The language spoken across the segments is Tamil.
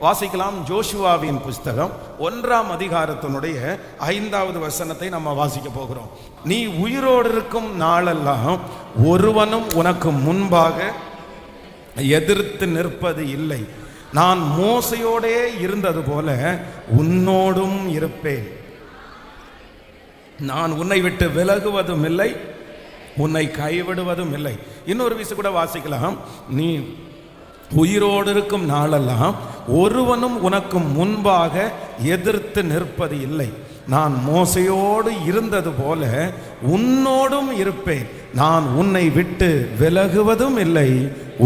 வாசிக்கலாம். ஜோஷுவாவின் புஸ்தகம் 1ஆம் அதிகாரத்தினுடைய 5வது வசனத்தை நம்ம வாசிக்க போகிறோம். நீ உயிரோடு இருக்கும் நாளெல்லாம் ஒருவனும் உனக்கு முன்பாக எதிர்த்து நிற்பது இல்லை. நான் மோசையோடே இருந்தது போல உன்னோடும் இருப்பேன். நான் உன்னை விட்டு விலகுவதும் இல்லை, உன்னை கைவிடுவதும் இல்லை. இன்னொரு விஷயம் கூட வாசிக்கலாம். நீ உயிரோடு இருக்கும் நாளெல்லாம் ஒருவனும் உனக்கு முன்பாக எதிர்த்து நிற்பது இல்லை. நான் மோசையோடு இருந்தது போல உன்னோடும் இருப்பேன். நான் உன்னை விட்டு விலகுவதும் இல்லை,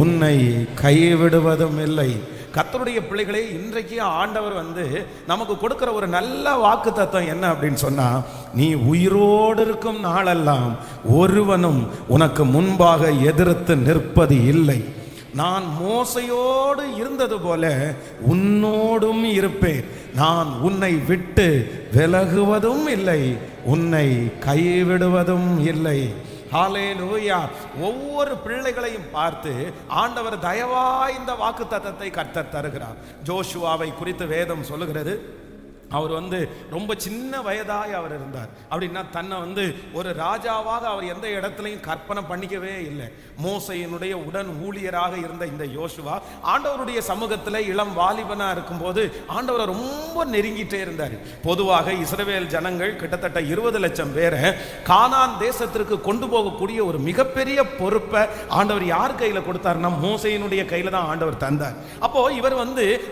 உன்னை கைவிடுவதும் இல்லை. கர்த்தருடைய பிள்ளைகளே, இன்றைக்கு ஆண்டவர் நமக்கு கொடுக்கிற ஒரு நல்ல வாக்கு தத்துவம் என்ன அப்படின்னு சொன்னா, நீ உயிரோடு இருக்கும் நாளெல்லாம் ஒருவனும் உனக்கு முன்பாக எதிர்த்து நிற்பது இல்லை. நான் மோசையோடு இருந்தது போல உன்னோடும் இருப்பேன். நான் உன்னை விட்டு விலகுவதும் இல்லை, உன்னை கைவிடுவதும் இல்லை. ஹல்லேலூயா. ஒவ்வொரு பிள்ளைகளையும் பார்த்து ஆண்டவர் தயவாய் இந்த வாக்கு தத்தத்தை கர்த்தர் தருகிறார். ஜோஷுவாவை குறித்து வேதம் சொல்லுகிறது, அவர் ரொம்ப சின்ன வயதாய் அவர் இருந்தார். அப்படின்னா தன்னை ஒரு ராஜாவாக அவர் எந்த இடத்துலையும் கற்பனை பண்ணிக்கவே இல்லை. மோசையினுடைய உடன் ஊழியராக இருந்த இந்த யோசுவா ஆண்டவருடைய சமூகத்தில் இளம் வாலிபனா இருக்கும்போது ஆண்டவரை ரொம்ப நெருங்கிட்டே இருந்தார். பொதுவாக இஸ்ரவேல் ஜனங்கள் கிட்டத்தட்ட 20 லட்சம் பேரை கானான் தேசத்திற்கு கொண்டு போகக்கூடிய ஒரு மிகப்பெரிய பொறுப்பை ஆண்டவர் யார் கையில் கொடுத்தாருன்னா மோசையினுடைய கையில் தான் ஆண்டவர் தந்தார். அப்போ இவர்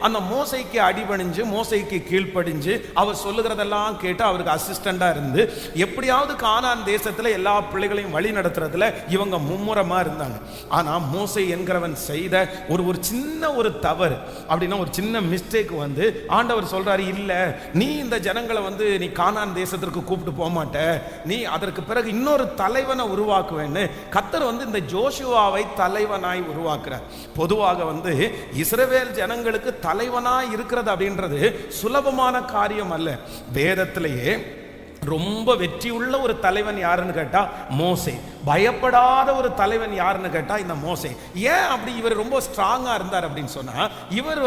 அந்த மோசைக்கு அடிபணிஞ்சு மோசைக்கு கீழ்ப்படிஞ்சு அவர் சொல்லுகிறதெல்லாம் கேட்டு அவருக்கு அசிஸ்டண்டா இருந்து எப்படியாவது கானான் தேசத்துல எல்லா பிள்ளைகளையும் வழி நடத்துறதுல இவங்க மும்முரமா இருந்தாங்க. ஆனா மோசே என்கிறவன் செய்த ஒரு சின்ன ஒரு தவறு, அப்படின்னா ஒரு சின்ன மிஸ்டேக் ஆண்டவர் சொல்றாரு, இல்ல நீ இந்த ஜனங்களை நீ கானான் தேசத்திற்கு கூப்பிட்டு போக மாட்ட, நீ அதற்கு பிறகு இன்னொரு தலைவனை உருவாக்குவேன்னு கர்த்தர் இந்த ஜோஷுவாவை தலைவனாய் உருவாக்குறார். பொதுவாக இஸ்ரவேல் ஜனங்களுக்கு தலைவனாய் இருக்கிறது அப்படின்றது சுலபமான காரியம் அல்ல. வேதத்திலேயே ரொம்ப வெற்றி உள்ள ஒரு தலைவன் யாருன்னு கேட்டா மோசே. பயப்படாத ஒரு தலைவன் யாருன்னு கேட்டா இந்த மோசே. ஏன் அப்படி இவர் ரொம்ப ஸ்ட்ராங்கா இருந்தார் அப்படின்னு சொன்னா, இவர்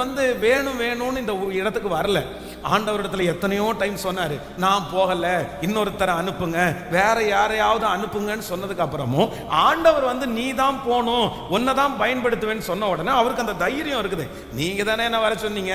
வேணும் வேணும்னு இந்த இடத்துக்கு வரல. ஆண்டவரிடத்துல எத்தனையோ டைம் சொன்னாரு, நான் போகல, இன்னொருத்தரை அனுப்புங்க, வேற யாரையாவது அனுப்புங்கன்னு சொன்னதுக்கு அப்புறமும் ஆண்டவர் நீ தான் போகணும், உன்னை தான் பயன்படுத்துவேன்னு சொன்ன உடனே அவருக்கு அந்த தைரியம் இருக்குது. நீங்க தானே என்ன வர சொன்னீங்க,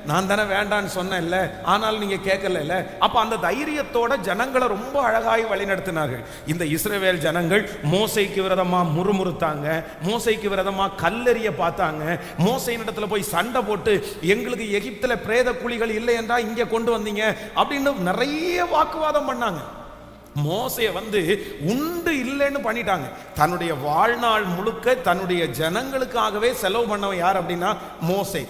நான் தானே வேண்டான்னு சொன்னேன்ல, ஆனால் நீங்க கேட்கல. அப்ப அந்த தைரியத்தோட ஜனங்களை ரொம்ப அழகாய் வழி நடத்தினார்கள். இந்த இஸ்ரவேல் ஜனங்கள் மோசைக்கு விரோதமா முறுமுறுத்தாங்க, மோசைக்கு விரோதமா கல்லெறிய பார்த்தாங்க, மோசையின் இடத்துல போய் சண்டை போட்டு எங்களுக்கு எகிப்துல பிரேத குழிகள் இல்லை என்றா இங்க கொண்டு வந்தீங்க அப்படின்னு நிறைய வாக்குவாதம் பண்ணாங்க. மோசே உண்டு இல்லைன்னு பண்ணிட்டாங்க. தன்னுடைய வாழ்நாள் முழுக்க தன்னுடைய ஜனங்களுக்காகவே செலவு பண்ணவன் யார் அப்படின்னா மோசே.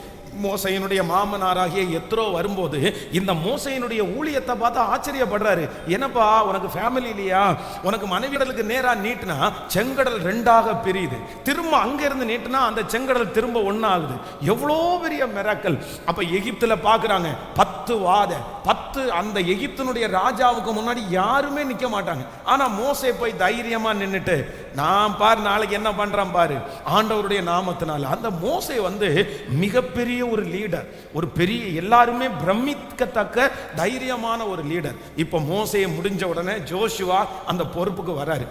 மோசையினுடைய மாமனாராகிய எத்ரோ வரும்போது இந்த மோசையினுடைய ஊழியத்தை பார்த்து ஆச்சரியப்படுறாரு. என்னப்பா உனக்கு ஃபேமிலி இல்லையா, உனக்கு மனைவிடலுக்கு நேரா நீட்டினா செங்கடல் 2ஆக பிரியுது, திரும்ப அங்கிருந்து நீட்டினா அந்த செங்கடல் திரும்ப ஒன்னாகுது. எவ்வளோ பெரிய மிராக்கல். அப்ப எகிப்துல பாக்குறாங்க 10 வாதை 10 அந்த எகிப்தினுடைய ராஜாவுக்கு முன்னாடி யாருமே நிக்க மாட்டாங்க. ஆனா மோசே போய் தைரியமா நின்னுட்டு, நான் பாரு நாளைக்கு என்ன பண்றான் பாரு ஆண்டவருடைய நாமத்தினால. அந்த மோசே மிகப்பெரிய ஒரு லீடர், ஒரு பெரிய எல்லாருமே பிரமிக்கத்தக்க தைரியமான ஒரு லீடர். இப்ப மோசே முடிஞ்ச உடனே ஜோஷுவா அந்த பொறுப்புக்கு வராரு.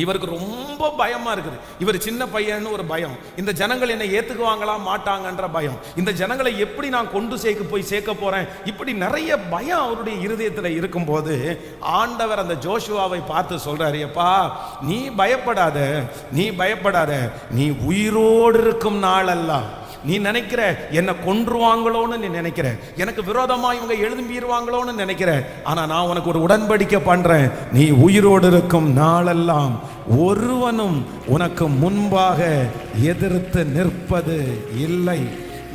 இவருக்கு ரொம்ப பயமா இருக்குது. இவர் சின்ன பையன்னு ஒரு பயம், இந்த ஜனங்கள் என்னை ஏத்துக்குவாங்களா மாட்டாங்கன்ற பயம், இந்த ஜனங்களை எப்படி நான் கொண்டு சேர்க்க போறேன், இப்படி நிறைய பயம் அவருடைய இருதயத்தில் இருக்கும்போது ஆண்டவர் அந்த ஜோஷுவாவை பார்த்து சொல்றாரு, அப்பா நீ பயப்படாத, நீ உயிரோடு இருக்கும் நாளெல்லாம் நீ நினைக்கிற என்ன கொன்றுவாங்களோன்னு நீ நினைக்கிற, எனக்கு விரோதமா இவங்க எழும்பிடுவாங்களோன்னு நினைக்கிற, ஆனா நான் உனக்கு ஒரு உடன்படிக்கை பண்றேன். நீ உயிரோடு இருக்கும் நாளெல்லாம் ஒருவனும் உனக்கு முன்பாக எதிர்த்து நிற்பது இல்லை.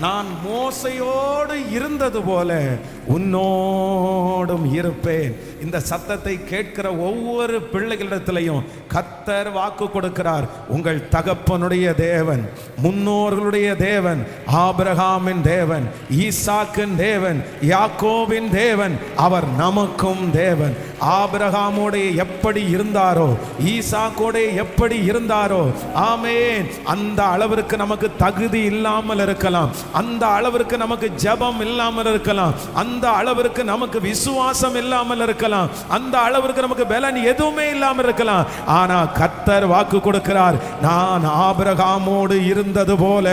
நான் மோசையோடு இருந்தது போல உன்னோடும் இருப்பேன். இந்த சத்தத்தை கேட்கிற ஒவ்வொரு பிள்ளைகளிடத்திலையும் கர்த்தர் வாக்கு கொடுக்கிறார். உங்கள் தகப்பனுடைய தேவன், முன்னோர்களுடைய தேவன், ஆபிரகாமின் தேவன், ஈசாக்கின் தேவன், யாக்கோபின் தேவன், அவர் நமக்கும் தேவன். ஆபிரகாமோட எப்படி இருந்தாரோ, ஈசாக்கோட எப்படி இருந்தாரோ, ஆமென், அந்த அளவிற்கு நமக்கு தகுதி இல்லாமல் இருக்கலாம், அந்த அளவிற்கு நமக்கு ஜெபம் இல்லாமல் இருக்கலாம், அந்த அளவிற்கு நமக்கு விசுவாசம் இல்லாமல் இருக்கலாம், அந்த அளவிற்கு நமக்கு பலன் எதுவுமே இல்லாமல் இருக்கலாம். ஆனா கர்த்தர் வாக்கு கொடுக்கிறார், நான் ஆபிரகாமோடு இருந்தது போல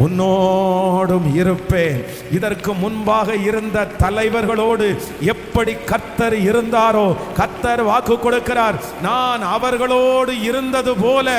உன்னோடும் இருப்பேன். இதற்கு முன்பாக இருந்த தலைவர்களோடு எப்படி கர்த்தர் இருந்தாரோ, கர்த்தர் வாக்கு கொடுக்கிறார், நான் அவர்களோடு இருந்தது போல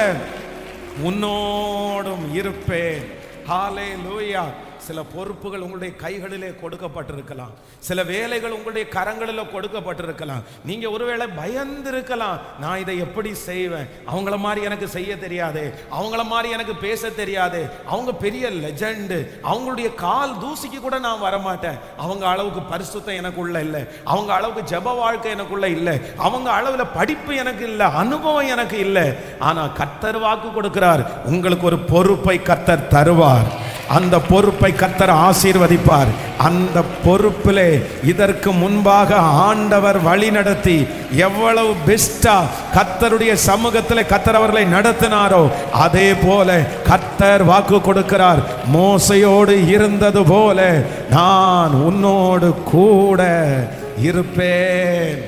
உன்னோடும் இருப்பேன். ஹல்லேலூயா. சில பொறுப்புகள் உங்களுடைய கைகளிலே கொடுக்கப்பட்டிருக்கலாம், சில வேலைகள் உங்களுடைய கரங்களில் கொடுக்கப்பட்டிருக்கலாம். நீங்க ஒருவேளை பயந்து இருக்கலாம், நான் இதை எப்படி செய்வேன், அவங்கள மாதிரி எனக்கு செய்ய தெரியாது, அவங்கள மாதிரி எனக்கு பேச தெரியாது, அவங்க பெரிய லெஜண்ட், அவங்களுடைய கால் தூசிக்கு கூட நான் வரமாட்டேன், அவங்க அளவுக்கு பரிசுத்தம் எனக்குள்ள இல்லை, அவங்க அளவுக்கு ஜெப வாழ்க்கை எனக்குள்ள இல்லை, அவங்க அளவுல படிப்பு எனக்கு இல்லை, அனுபவம் எனக்கு இல்லை. ஆனா கர்த்தர் வாக்கு கொடுக்கிறார், உங்களுக்கு ஒரு பொறுப்பை கர்த்தர் தருவார், அந்த பொறுப்பை கர்த்தர் ஆசீர்வதிப்பார். அந்த பொறுப்பிலே இதற்கு முன்பாக ஆண்டவர் வழி நடத்தி எவ்வளவு பெஸ்டா கர்த்தருடைய சமூகத்தில் கர்த்தர் அவர்களை நடத்தினாரோ, அதே போல கர்த்தர் வாக்கு கொடுக்கிறார், மோசையோடு இருந்தது போல நான் உன்னோடு கூட இருப்பேன்.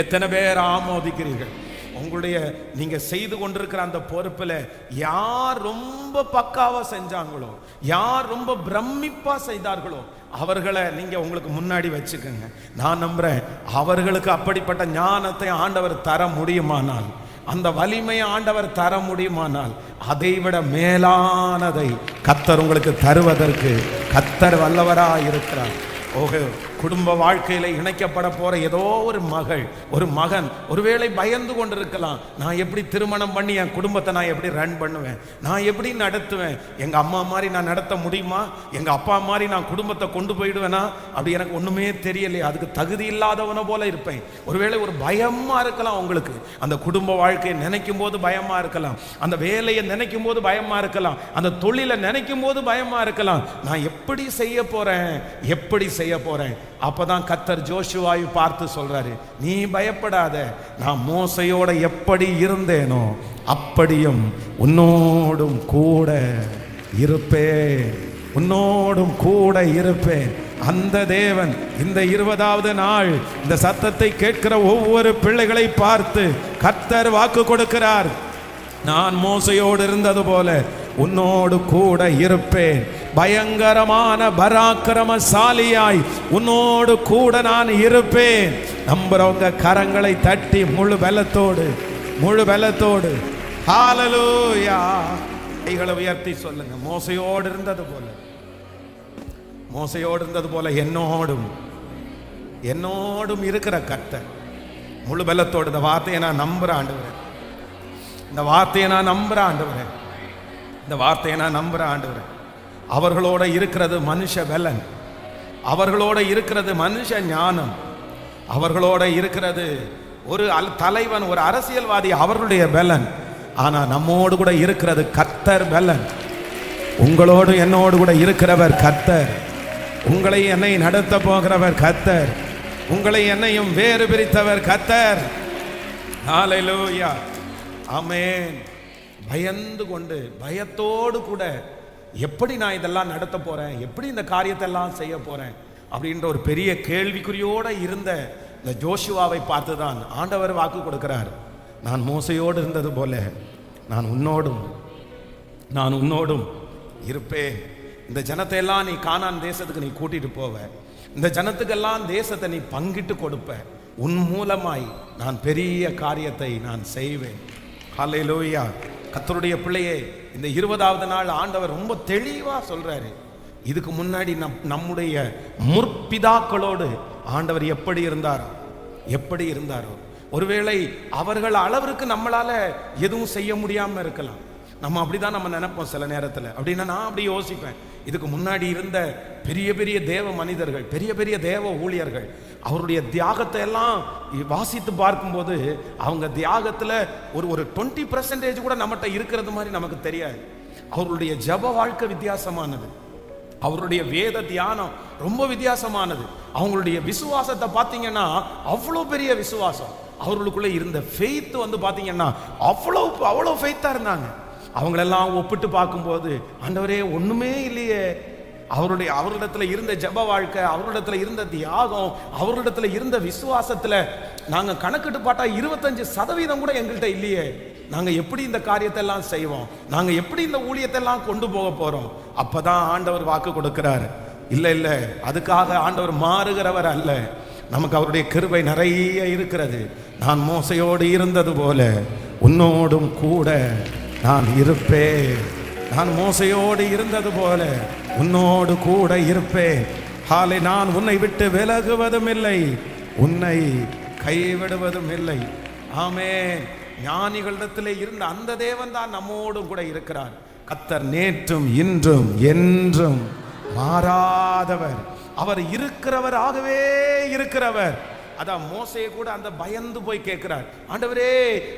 எத்தனை பேர் ஆமோதிக்கிறீர்கள்? உங்களுடைய நீங்க செய்து கொண்டிருக்கிற அந்த பொறுப்பில் யார் ரொம்ப பக்காவா செஞ்சாங்களோ, யார் ரொம்ப பிரமிப்பா செய்தார்களோ, அவர்களை நீங்க உங்களுக்கு முன்னாடி வச்சுக்கோங்க. நான் நம்புறேன் அவர்களுக்கு அப்படிப்பட்ட ஞானத்தை ஆண்டவர் தர முடியுமானால், அந்த வலிமையை ஆண்டவர் தர முடியுமானால், அதைவிட மேலானதை கர்த்தர் உங்களுக்கு தருவதற்கு கர்த்தர் வல்லவராய் இருக்கிறார். ஓகே, குடும்ப வாழ்க்கையில இணைக்கப்பட போற ஏதோ ஒரு மகள், ஒரு மகன் ஒருவேளை பயந்து கொண்டிருக்கலாம், நான் எப்படி திருமணம் பண்ணி என் குடும்பத்தை நான் எப்படி ரன் பண்ணுவேன், நான் எப்படி நடத்துவேன், எங்க அம்மா மாதிரி நான் நடத்த முடியுமா, எங்க அப்பா மாதிரி நான் குடும்பத்தை கொண்டு போயிடுவேனா, அப்படி எனக்கு ஒண்ணுமே தெரியலையே, அதுக்கு தகுதி இல்லாதவன போல இருப்பேன். ஒருவேளை ஒரு பயமா இருக்கலாம் உங்களுக்கு, அந்த குடும்ப வாழ்க்கையை நினைக்கும் போது பயமா இருக்கலாம், அந்த வேலையை நினைக்கும் போது பயமா இருக்கலாம், அந்த தொழிலை நினைக்கும் போது பயமா இருக்கலாம். நான் எப்படி செய்ய போறேன், எப்படி செய்ய போறேன்? அப்பதான் கர்த்தர் ஜோஷுவாவை பார்த்து சொல்றாரு, நீ பயப்படாத, நான் மோசையோட எப்படி இருந்தேனோ அப்படியும் உன்னோடும் கூட இருப்பேன், உன்னோடும் கூட இருப்பேன். அந்த தேவன் இந்த 20வது நாள் இந்த சத்தத்தை கேட்கிற ஒவ்வொரு பிள்ளைகளை பார்த்து கர்த்தர் வாக்கு கொடுக்கிறார், நான் மோசையோடு இருந்தது போல உன்னோடு கூட இருப்பேன், பயங்கரமான பராக்கிரமசாலியாய் உன்னோடு கூட நான் இருப்பேன். நம்புறவங்க கரங்களை தட்டி முழு பலத்தோடு, முழு பலத்தோடு ஹல்லேலூயா கைகளை உயர்த்தி சொல்லுங்க, மோசையோடு இருந்தது போல, மோசையோடு இருந்தது போல என்னோடும் என்னோடும் இருக்கிற கர்த்தர். முழு பலத்தோடு இந்த வார்த்தையை நான் நம்புறேன் ஆண்டவரே, இந்த வார்த்தையை நான் நம்புறேன் ஆண்டவரே, இந்த வார்த்தையை நான் நம்புறேன் ஆண்டவரே. அவர்களோட இருக்கிறது மனுஷ பலன், அவர்களோட இருக்கிறது மனுஷ ஞானம், அவர்களோட இருக்கிறது ஒரு தலைவன், ஒரு அரசியல்வாதி, அவர்களுடைய பலன். ஆனா நம்மோடு கூட இருக்கிறது கர்த்தர் பலன். உங்களோடு என்னோடு கூட இருக்கிறவர் கர்த்தர், உங்களை என்னை நடத்த போகிறவர் கர்த்தர், உங்களை என்னையும் வேறு பிரித்தவர் கர்த்தர். ஹல்லேலூயா, ஆமென். பயந்து கொண்டு பயத்தோடு கூட எப்படி நான் இதெல்லாம் நடத்த போறேன், எப்படி இந்த காரியத்தை எல்லாம் செய்ய போறேன் அப்படின்ற ஒரு பெரிய கேள்விக்குறியோட இருந்த இந்த ஜோஷுவாவை பார்த்து தான் ஆண்டவர் வாக்கு கொடுக்கிறார், நான் மோசையோடு இருந்தது போல நான் உன்னோடும் இருப்பேன். இந்த ஜனத்தை எல்லாம் நீ கானான் தேசத்துக்கு நீ கூட்டிட்டு போவ, இந்த ஜனத்துக்கெல்லாம் தேசத்தை நீ பங்கிட்டு கொடுப்ப, உன் மூலமாய் நான் பெரிய காரியத்தை நான் செய்வேன். ஹல்லேலூயா. கர்த்தருடைய பிள்ளையே, இந்த 20வது நாள் ஆண்டவர் ரொம்ப தெளிவா சொல்றாரு, இதுக்கு முன்னாடி நம்முடைய முற்பிதாக்களோடு ஆண்டவர் எப்படி இருந்தாரோ, ஒருவேளை அவர்கள் அளவிற்கு நம்மளால எதுவும் செய்ய முடியாம இருக்கலாம். நம்ம அப்படிதான் நம்ம நினைப்போம் சில நேரத்தில். அப்படின்னா நான் அப்படி யோசிப்பேன், இதுக்கு முன்னாடி இருந்த பெரிய பெரிய தேவ மனிதர்கள், பெரிய பெரிய தேவ ஊழியர்கள், அவருடைய தியாகத்தை எல்லாம் வாசித்து பார்க்கும்போது அவங்க தியாகத்தில் ஒரு 20% கூட நம்மகிட்ட இருக்கிறது மாதிரி நமக்கு தெரியாது. அவர்களுடைய ஜப வாழ்க்கை வித்தியாசமானது, அவருடைய வேத தியானம் ரொம்ப வித்தியாசமானது. அவங்களுடைய விசுவாசத்தை பார்த்தீங்கன்னா அவ்வளோ பெரிய விசுவாசம். அவர்களுக்குள்ள இருந்த ஃபெய்த் வந்து பார்த்தீங்கன்னா அவ்வளோ ஃபெய்த்தா இருந்தாங்க. அவங்களெல்லாம் ஒப்பிட்டு பார்க்கும்போது, ஆண்டவரே ஒண்ணுமே இல்லையே, அவர்களிடத்துல இருந்த ஜெப வாழ்க்கை, அவர்களிடத்துல இருந்த தியாகம், அவர்களிடத்துல இருந்த விசுவாசத்துல நாங்க கணக்கிட்டு பார்த்தா 25% கூட எங்கள்கிட்ட இல்லையே. நாங்க எப்படி இந்த காரியத்தை எல்லாம் செய்வோம்? நாங்க எப்படி இந்த ஊழியத்தை எல்லாம் கொண்டு போக போறோம்? அப்பதான் ஆண்டவர் வாக்கு கொடுக்கிறார். இல்ல, அதுக்காக ஆண்டவர் மாறுகிறவர் அல்ல. நமக்கு அவருடைய கிருபை நிறைய இருக்கிறது. நான் மோசையோடு இருந்தது போல உன்னோடும் கூட நான் இருப்பேன். நான் மோசையோடு இருந்தது போல உன்னோடு கூட இருப்பேன். ஹாலே, நான் உன்னை விட்டு விலகுவதும் இல்லை, உன்னை கைவிடுவதும் இல்லை. ஆமென். ஞானிகளிடத்திலே இருந்த அந்த தேவன் தான் நம்மோடும் கூட இருக்கிறார். கர்த்தர் நேற்றும் இன்றும் என்றும் மாறாதவர். அவர் இருக்கிறவராகவே இருக்கிறவர். அதான் மோசே கூட அந்த பயந்து போய் கேட்கிறார், ஆண்டவரே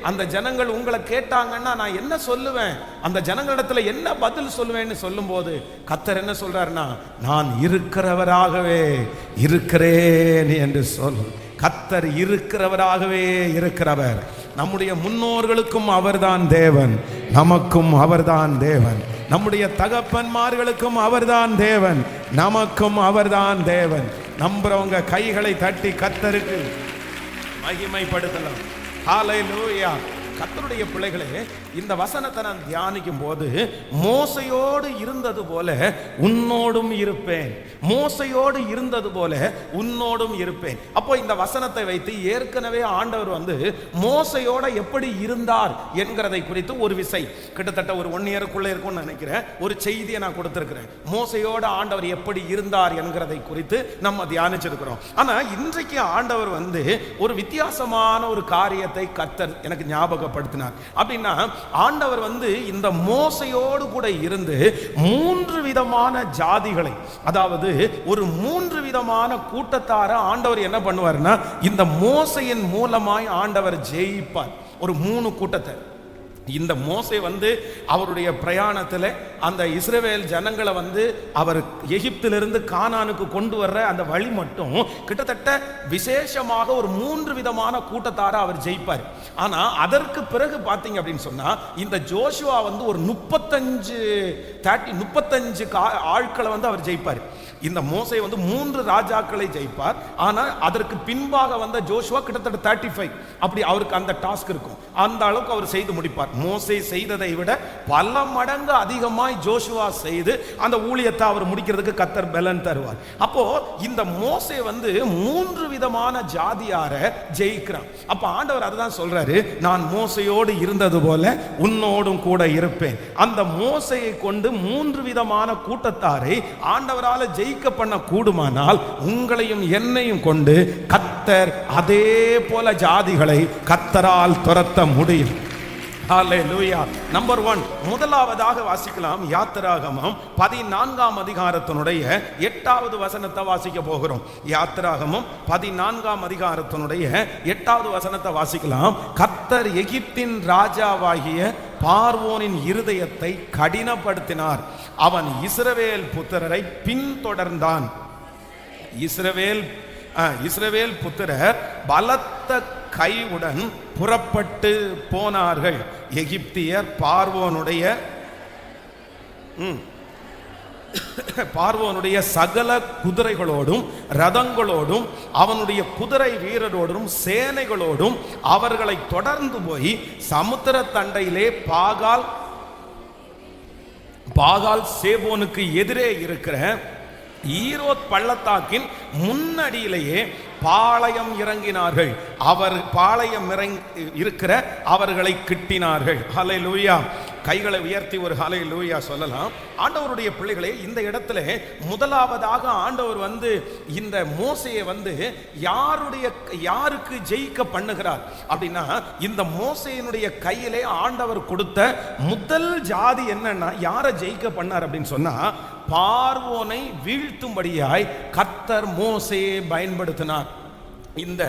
அந்த ஜனங்கள் உங்களை கேட்டாங்கன்னா நான் என்ன சொல்லுவேன், அந்த ஜனங்களிடத்துல என்ன பதில் சொல்லுவேன்னு சொல்லும் போது கர்த்தர் என்ன சொல்றாருன்னா, நான் இருக்கிறவராகவே இருக்கிறேன் என்று சொல். கர்த்தர் இருக்கிறவராகவே இருக்கிறவர். நம்முடைய முன்னோர்களுக்கும் அவர்தான் தேவன், நமக்கும் அவர்தான் தேவன். நம்முடைய தகப்பன்மார்களுக்கும் அவர்தான் தேவன், நமக்கும் அவர்தான் தேவன். நம்புறவங்க கைகளை தட்டி கர்த்தருக்கு மகிமைப்படுத்தலாம். ஹல்லேலூயா. கர்த்தருடைய பிள்ளைகளே, இந்த வசனத்தை நான் தியானிக்கும் போது, மோசையோடு இருந்தது போல உன்னோடும் இருப்பேன், மோசையோடு இருந்தது போல உன்னோடும் இருப்பேன். அப்போ இந்த வசனத்தை வைத்து ஏற்கனவே ஆண்டவர் வந்து மோசையோட எப்படி இருந்தார் என்கிறதை குறித்து ஒரு விசை கிட்டத்தட்ட ஒரு 1 இயருக்குள்ள இருக்கும்னு நினைக்கிறேன், ஒரு செய்தியை நான் கொடுத்திருக்கிறேன். மோசையோட ஆண்டவர் எப்படி இருந்தார் என்கிறதை குறித்து நம்ம தியானிச்சிருக்கிறோம். ஆனா இன்றைக்கு ஆண்டவர் வந்து ஒரு வித்தியாசமான ஒரு காரியத்தை கர்த்தர் எனக்கு ஞாபகப்படுத்தினார். அப்படின்னா ஆண்டவர் வந்து இந்த மோசையோடு கூட இருந்து 3 விதமான ஜாதிகளை, அதாவது ஒரு 3 விதமான கூட்டத்தார ஆண்டவர் என்ன பண்ணுவார்னா, இந்த மோசையின் மூலமாய் ஆண்டவர் ஜெயிப்பார். ஒரு 3 கூட்டத்தை. இந்த மோசே வந்து அவருடைய பிரயாணத்தில் அந்த இஸ்ரவேல் ஜனங்களை வந்து அவர் எகிப்திலிருந்து கானானுக்கு கொண்டு வர்ற அந்த வழி மட்டும் கிட்டத்தட்ட விசேஷமாக ஒரு 3 விதமான கூட்டத்தார அவர் ஜெயிப்பார். ஆனா அதற்கு பிறகு பார்த்தீங்க அப்படின்னு சொன்னா, இந்த ஜோஷுவா வந்து ஒரு 35 ஆட்களை வந்து அவர் ஜெயிப்பார். இந்த மோசே வந்து 3 ராஜாக்களை ஜெயிப்பார். ஆனால் அதற்கு பின்பாக வந்த ஜோஷுவா கிட்டத்தட்ட 35. அப்படி அவருக்கு அந்த டாஸ்க் இருக்கும். அந்த அளவுக்கு அவர் செய்து முடிப்பார். மோசே செய்ததை விட பல மடங்கு அதிகமாய் ஜோஷுவா செய்து அந்த ஊழியத்தை அவர் முடிக்கிறதுக்கு கர்த்தர் பலன் தருவார். அப்போ இந்த மோசே வந்து 3 விதமான ஜாதியார ஜெயிக்கிறான். அப்ப ஆண்டவர் அதுதான் சொல்றாரு, நான் மோசையோடு இருந்தது போல உன்னோடும் கூட இருப்பேன். அந்த மோசையை கொண்டு 3 விதமான கூட்டத்தாரை ஆண்டவரால ஜெயிக்க பண்ண கூடுமானால், உங்களையும் என்னையும் கொண்டு கர்த்தர் அதே போல ஜாதிகளை கர்த்தரால் துரத்த முடியும். ஹல்லேலூயா. நம்பர் 1, முதலாவதாக வாசிக்கலாம். யாத்திராகமம் 14ஆம் அதிகாரத்தினுடைய 8வது வசனத்தை வாசிக்க போகிறோம். யாத்திராகமம் 14ஆம் அதிகாரத்தினுடைய 8வது வசனத்தை வாசிக்கலாம். கர்த்தர் எகிப்தின் ராஜாவாகிய பார்வோனின் இருதயத்தை கடினப்படுத்தினார், அவன் இஸ்ரவேல் புத்திரரை பின்தொடர்ந்தான். இஸ்ரவேல் புத்திரர் பலத்த கையுடன் புறப்பட்டு போனார்கள். எகிப்தியர் பார்வோனுடைய சகல குதிரைகளோடும் ரதங்களோடும் அவனுடைய குதிரை வீரரோடும் சேனைகளோடும் அவர்களை தொடர்ந்து போய் சமுத்திர தண்டையிலே பாகால் சேபோனுக்கு எதிரே இருக்கிற ஈரோத் பள்ளத்தாக்கின் முன்னடியிலேயே பாளையம் இறங்கினார்கள். அவர் பாளையம் இருக்கிற அவர்களை கிட்டினார்கள். ஹல்லேலூயா. கைகளை உயர்த்தி ஒரு ஹல்லேலூயா சொல்லலாம். ஆண்டவருடைய பிள்ளைகளே, இந்த இடத்துல முதலாவதாக ஆண்டவர் வந்து இந்த மோசையை வந்து யாருக்கு ஜெயிக்க பண்ணுகிறார் அப்படின்னா, இந்த மோசையினுடைய கையிலே ஆண்டவர் கொடுத்த முதல் ஜாதி என்னன்னா, யாரை ஜெயிக்க பண்ணார் அப்படின்னு சொன்னா, பார்வோனை வீழ்த்தும்படியாய் கர்த்தர் மோசையை பயன்படுத்தினார். இந்த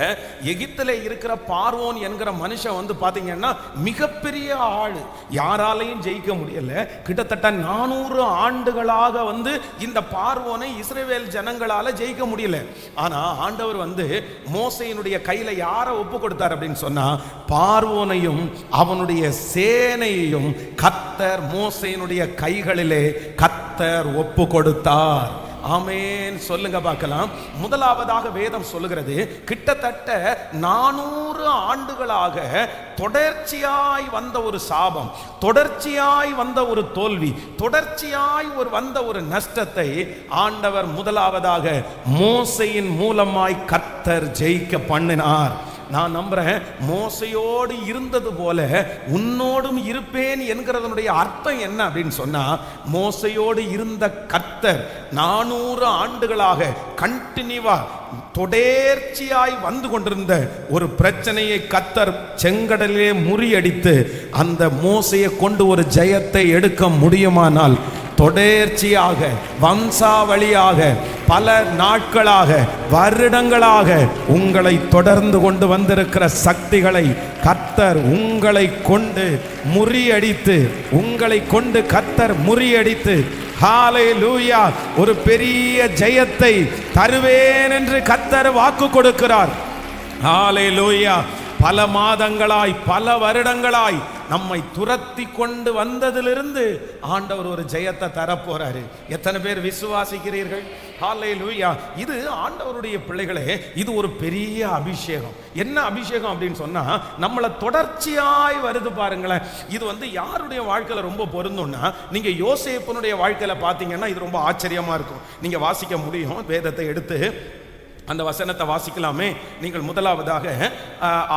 எகிப்திலே இருக்கிற பார்வோன் என்கிற மனுஷன் வந்து பாத்தீங்கன்னா மிகப்பெரிய ஆளு, யாராலையும் ஜெயிக்க முடியல. கிட்டத்தட்ட 400 ஆண்டுகளாக வந்து இந்த பார்வோனை இஸ்ரவேல் ஜனங்களால ஜெயிக்க முடியல. ஆனா ஆண்டவர் வந்து மோசேயினுடைய கையில யாரை ஒப்பு கொடுத்தார் அப்படின்னு சொன்னா, பார்வோனையும் அவனுடைய சேனையையும் கர்த்தர் மோசேயினுடைய கைகளிலே கர்த்தர் ஒப்பு கொடுத்தார். ஆமென் சொல்லுங்க பார்க்கலாம். முதலாவதாக வேதம் சொல்லுகிறது, கிட்டத்தட்ட 400 ஆண்டுகளாக தொடர்ச்சியாய் வந்த ஒரு சாபம், தொடர்ச்சியாய் வந்த ஒரு தோல்வி, தொடர்ச்சியாய் வந்த ஒரு நஷ்டத்தை ஆண்டவர் முதலாவதாக மோசேயின் மூலமாய் கர்த்தர் ஜெயிக்க பண்ணினார். நான் நம்புறேன், மோசையோடு இருந்தது போல உன்னோடும் இருப்பேன் என்கிறதனுடைய அர்த்தம் என்ன அப்படின்னு சொன்னா, மோசையோடு இருந்த கர்த்தர் 400 ஆண்டுகளாக கண்டினியூவா தொடர்ச்சியாய் வந்து கொண்டிருந்த ஒரு பிரச்சனையை கர்த்தர் செங்கடலே முறியடித்து அந்த மோசையை கொண்டு ஒரு ஜெயத்தை எடுக்க முடியுமானால், தொடர்ச்சியாக வம்சாவளியாக பல நாட்களாக வருடங்களாக உங்களை தொடர்ந்து கொண்டு வந்திருக்கிற சக்திகளை கர்த்தர் உங்களை கொண்டு முறியடித்து, உங்களை கொண்டு கர்த்தர் முறியடித்து, ஹல்லேலூயா, ஒரு பெரிய ஜெயத்தை தருவேன் என்று கர்த்தர் வாக்கு கொடுக்கிறார். ஹல்லேலூயா. பல மாதங்களாய் பல வருடங்களாய் நம்மை துரத்தி கொண்டு வந்ததிலிருந்து ஆண்டவர் ஒரு ஜெயத்தை தரப்போறாரு. எத்தனை பேர் விசுவாசிக்கிறீர்கள்? ஹல்லேலூயா. இது ஆண்டவருடைய பிள்ளைகளே, இது ஒரு பெரிய அபிஷேகம். என்ன அபிஷேகம் அப்படின்னு சொன்னா, நம்மளை தொடர்ச்சியாய் வருது பாருங்களேன். இது வந்து யாருடைய வாழ்க்கையில ரொம்ப பொருந்தும்னா, நீங்க யோசேப்புனுடைய வாழ்க்கையில பாத்தீங்கன்னா இது ரொம்ப ஆச்சரியமா இருக்கும். நீங்க வாசிக்க முடியும், வேதத்தை எடுத்து அந்த வசனத்தை வாசிக்கலாமே. நீங்கள் முதலாவதாக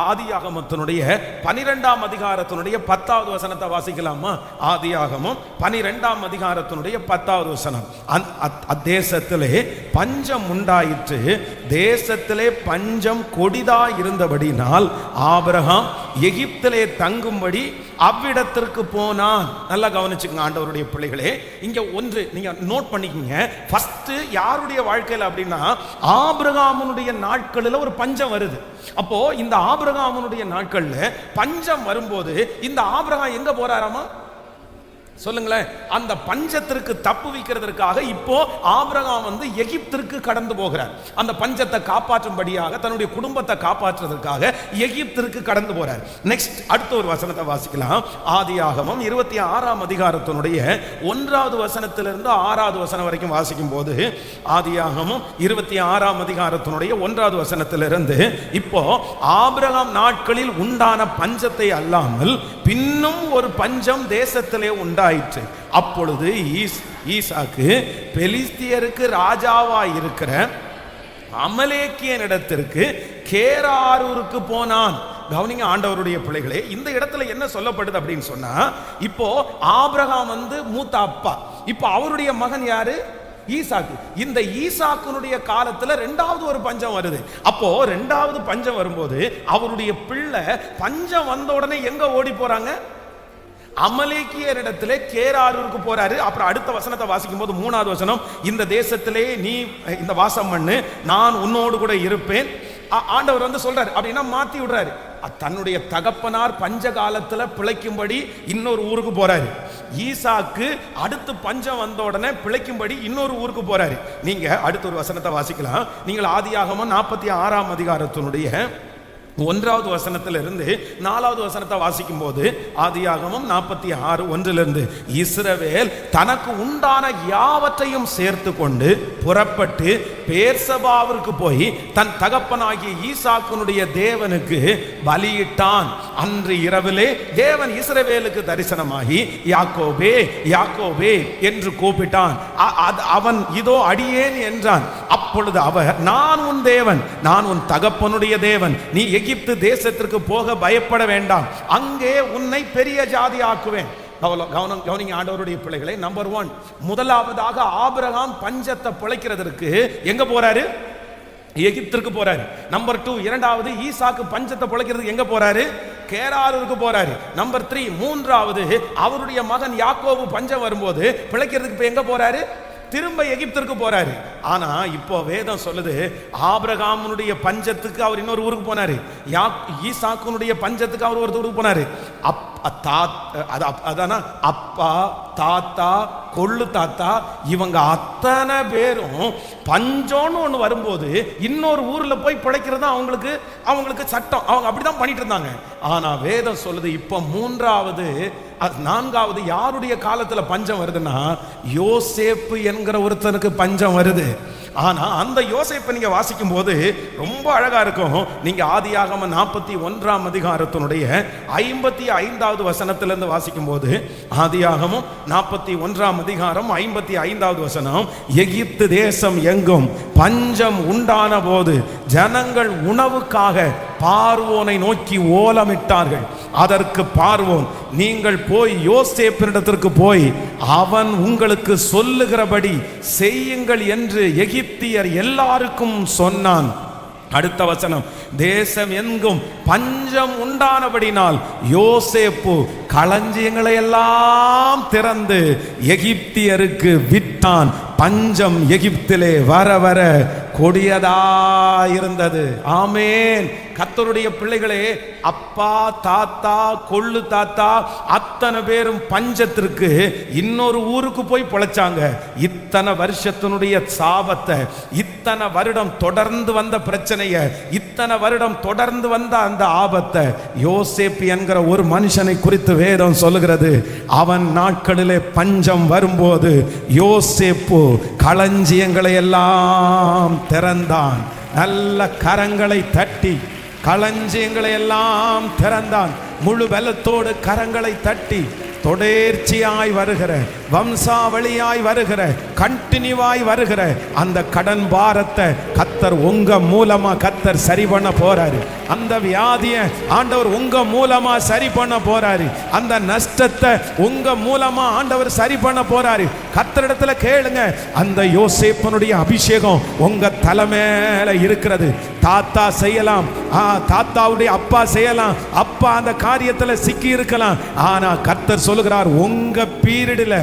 ஆதியாகமத்தினுடைய 12ஆம் அதிகாரத்தினுடைய 10வது வசனத்தை வாசிக்கலாமா? ஆதியாகமம் 12ஆம் அதிகாரத்தினுடைய 10வது வசனம். அத்தேசத்திலே பஞ்சம் உண்டாயிற்று, தேசத்திலே பஞ்சம் கொடிதா இருந்தபடினால் ஆபிரகாம் எகிப்திலே தங்கும்படி அவ்விடத்திற்கு போனான். நல்லா கவனிச்சுங்க ஆண்டவருடைய பிள்ளைகளே, இங்க ஒன்று நீங்க நோட் பண்ணிக்கங்க. ஃபர்ஸ்ட் யாருடைய வாழ்க்கையில் அப்படின்னா, ஆபிரகாமுடைய நாட்களில் ஒரு பஞ்சம் வருது. அப்போ இந்த ஆபிரகாமுடைய நாட்கள்ல பஞ்சம் வரும்போது இந்த ஆபிரகாம் எங்க போறாராமா? சொல்லுங்களேன். அந்த பஞ்சத்திற்கு தப்பு வைக்கிறதுக்காக இப்போ ஆபிரகாம் வந்து எகிப்திற்கு கடந்து போகிறார். அந்த பஞ்சத்தை காப்பாற்றும்படியாக, தன்னுடைய குடும்பத்தை காப்பாற்றுவதற்காக எகிப்திற்கு கடந்து போறார். நெக்ஸ்ட் அடுத்த ஒரு வசனத்தை வாசிக்கலாம். ஆதியாகமம் 26ஆம் அதிகாரத்தினுடைய 1வது வசனத்திலிருந்து 6வது வசனம் வரைக்கும் வாசிக்கும் போது, ஆதியாகமம் 26ஆம் அதிகாரத்தினுடைய 1வது வசனத்திலிருந்து, இப்போ ஆபிரகாம் நாட்களில் உண்டான பஞ்சத்தை அல்லாமல் பின்னும் ஒரு பஞ்சம் தேசத்திலே உண்டாயிற்று. அப்பொழுது ஈசாக்கு பெலிஸ்தியருக்கு ராஜாவாய் இருக்கிற அமலேக்கியனிடத்திற்கு கேராரூருக்கு போனான். கவனிங்க ஆண்டவருடைய பிள்ளைகளே, இந்த இடத்துல என்ன சொல்லப்படுது அப்படின்னு சொன்னா, இப்போ ஆபிரகாம் வந்து மூத்த அப்பா, இப்போ அவருடைய மகன் யாரு? ஈசாக்கு. இந்த ஈசாக்குனுடைய காலத்துல 2வது ஒரு பஞ்சம் வருது. அப்போ 2வது பஞ்சம் வரும்போது அவருடைய பிள்ளை பஞ்சம் வந்த உடனே எங்க ஓடி போறாங்க? அமலேக்கியரிடத்திலே கேராரூருக்கு போறாரு. அப்புறம் அடுத்த வசனத்தை வாசிக்கும் போது 3வது வசனம், இந்த தேசத்திலே நீ இந்த வாசம் பண்ணு, நான் உன்னோடு கூட இருப்பேன். ஆண்டவர் வந்து சொல்றாரு, அப்படின்னா மாத்தி விடுறாரு. தன்னுடைய தகப்பனார் பஞ்ச காலத்துல பிழைக்கும்படி இன்னொரு ஊருக்கு போறாரு. ஈசாக்கு அடுத்து பஞ்சம் வந்த உடனே பிழைக்கும்படி இன்னொரு ஊருக்கு போறாரு. நீங்க அடுத்த ஒரு வசனத்தை வாசிக்கலாம். நீங்கள் ஆதியாகமம் 46ஆம் அதிகாரத்தினுடைய 1வது வசனத்திலிருந்து 4வது வசனத்தை வாசிக்கும் போது, ஆதியாகமம் 46:1 இஸ்ரவேல் தனக்கு உண்டான யாவற்றையும் சேர்த்து கொண்டு புறப்பட்டு பேர்சபாவிற்கு போய் தன் தகப்பனாகிய ஈசாக்குனுடைய தேவனுக்கு பலியிட்டான். அன்று இரவிலே தேவன் இஸ்ரவேலுக்கு தரிசனமாகி யாக்கோபே யாக்கோபே என்று கூப்பிட்டான். அவன் இதோ அடியேன் என்றான். அப்பொழுது அவர், நான் உன் தேவன், நான் உன் தகப்பனுடைய தேவன், நீ எகிப்து தேசத்திற்கு போக பயப்பட வேண்டாம், அங்கே உன்னை பெரிய ஜாதி ஆக்குவேன். கவனிங்க ஆண்டவருடைய பிள்ளைகளை. நம்பர் 1, முதலாவதாக ஆபிரகாம் பஞ்சத்தை பிழைக்கிறதற்கு எங்க போறாரு? எகிப்திற்கு போறாரு. நம்பர் 2, இரண்டாவது ஈசாக்கு பஞ்சத்தை பிழைக்கிறதுக்கு எங்க போறாரு? கேராரூருக்கு போறாரு. நம்பர் 3, மூன்றாவது அவருடைய மகன் யாக்கோபு பஞ்சம் வரும்போது பிழைக்கிறதுக்கு எங்க போறாரு? திரும்ப எகிப்திற்கு போறாரு. ஆனா இப்போ வேதம் சொல்லுது, ஆபிரகாமுடைய பஞ்சத்துக்கு அவர் இன்னொரு ஊருக்கு போனாரு, ஈசாக்குனுடைய பஞ்சத்துக்கு அவர் ஒரு ஊருக்கு போனாரு. அப்பா தாத்தா கொள்ளு தாத்தா இவங்க அத்தனை பேரும் பஞ்சம்னு ஒண்ணு வரும்போது இன்னொரு ஊர்ல போய் பிழைக்கிறது அவங்களுக்கு சட்டம். அவங்க அப்படிதான் பண்ணிட்டு இருந்தாங்க. ஆனா வேதம் சொல்லுது, இப்ப மூன்றாவது நான்காவது யாருடைய காலத்துல பஞ்சம் வருதுன்னா, யோசேப்பு என்கிற ஒருத்தனுக்கு பஞ்சம் வருது. ஆனா அந்த யோசேப்பை நீங்க வாசிக்கும் போது ரொம்ப அழகா இருக்கும். நீங்க ஆதியாகமம் 41ஆம் அதிகாரத்தினுடைய 55வது வசனத்திலிருந்து வாசிக்கும் போது, ஆதியாகமம் 41ஆம் அதிகாரம் 55வது வசனம், எகிப்து தேசம் எங்கும் பஞ்சம் உண்டான போது ஜனங்கள் உணவுக்காக பார்வோனை நோக்கி ஓலமிட்டார்கள். அதற்கு பார்வோன், நீங்கள் போய் யோசேப்பினிடத்திற்கு போய் அவன் உங்களுக்கு சொல்லுகிறபடி செய்யுங்கள் என்று எகிப்தியர் எல்லாருக்கும் சொன்னான். அடுத்த வசனம், தேசம் எங்கும் பஞ்சம் உண்டானபடினால் யோசேப்பு களஞ்சியங்களை எல்லாம் திறந்து எகிப்தியருக்கு விற்றான். பஞ்சம் எகிப்திலே வர வர கொடியதாயிருந்தது. ஆமேன். கர்த்தருடைய பிள்ளைகளே, அப்பா தாத்தா கொள்ளு தாத்தா அத்தனை பேரும் பஞ்சத்திற்கு இன்னொரு ஊருக்கு போய் பிழைச்சாங்க. இத்தனை வருஷத்தினுடைய சாபத்தை, இத்தனை வருடம் தொடர்ந்து வந்த பிரச்சனைய, இத்தனை வருடம் தொடர்ந்து வந்த அந்த ஆபத்தை யோசேப்பு என்கிற ஒரு மனுஷனை குறித்து வேதம் சொல்லுகிறது. அவன் நாட்களிலே பஞ்சம் வரும்போது யோசேப்பு களஞ்சியங்களை எல்லாம் திறந்தான். நல்ல கரங்களை தட்டி களஞ்சியங்களை எல்லாம் திறந்தான். முழு பலத்தோடு கரங்களை தட்டி தொடர்ச்சியாய் வருகிற, வம்சாவளியாய் வருகிற, கண்டினியூவாய் வருகிற அந்த கடன் பாரத்தை கர்த்தர் உங்க மூலமா கர்த்தர் சரி பண்ண போறாரு. அந்த வியாதியை ஆண்டவர் உங்க மூலமா சரி பண்ண போறாரு. அந்த நஷ்டத்தை உங்க மூலமா ஆண்டவர் சரி பண்ண போறாரு. கர்த்தரிடத்துல கேளுங்க. அந்த யோசேப்பனுடைய அபிஷேகம் உங்க தலைமையில இருக்கிறது. தாத்தா செய்யலாம், தாத்தாவுடைய அப்பா செய்யலாம், அப்பா அந்த காரியத்துல சிக்கி இருக்கலாம். ஆனா கர்த்தர் சொல்லுகிறார், உங்க பீரியட்ல,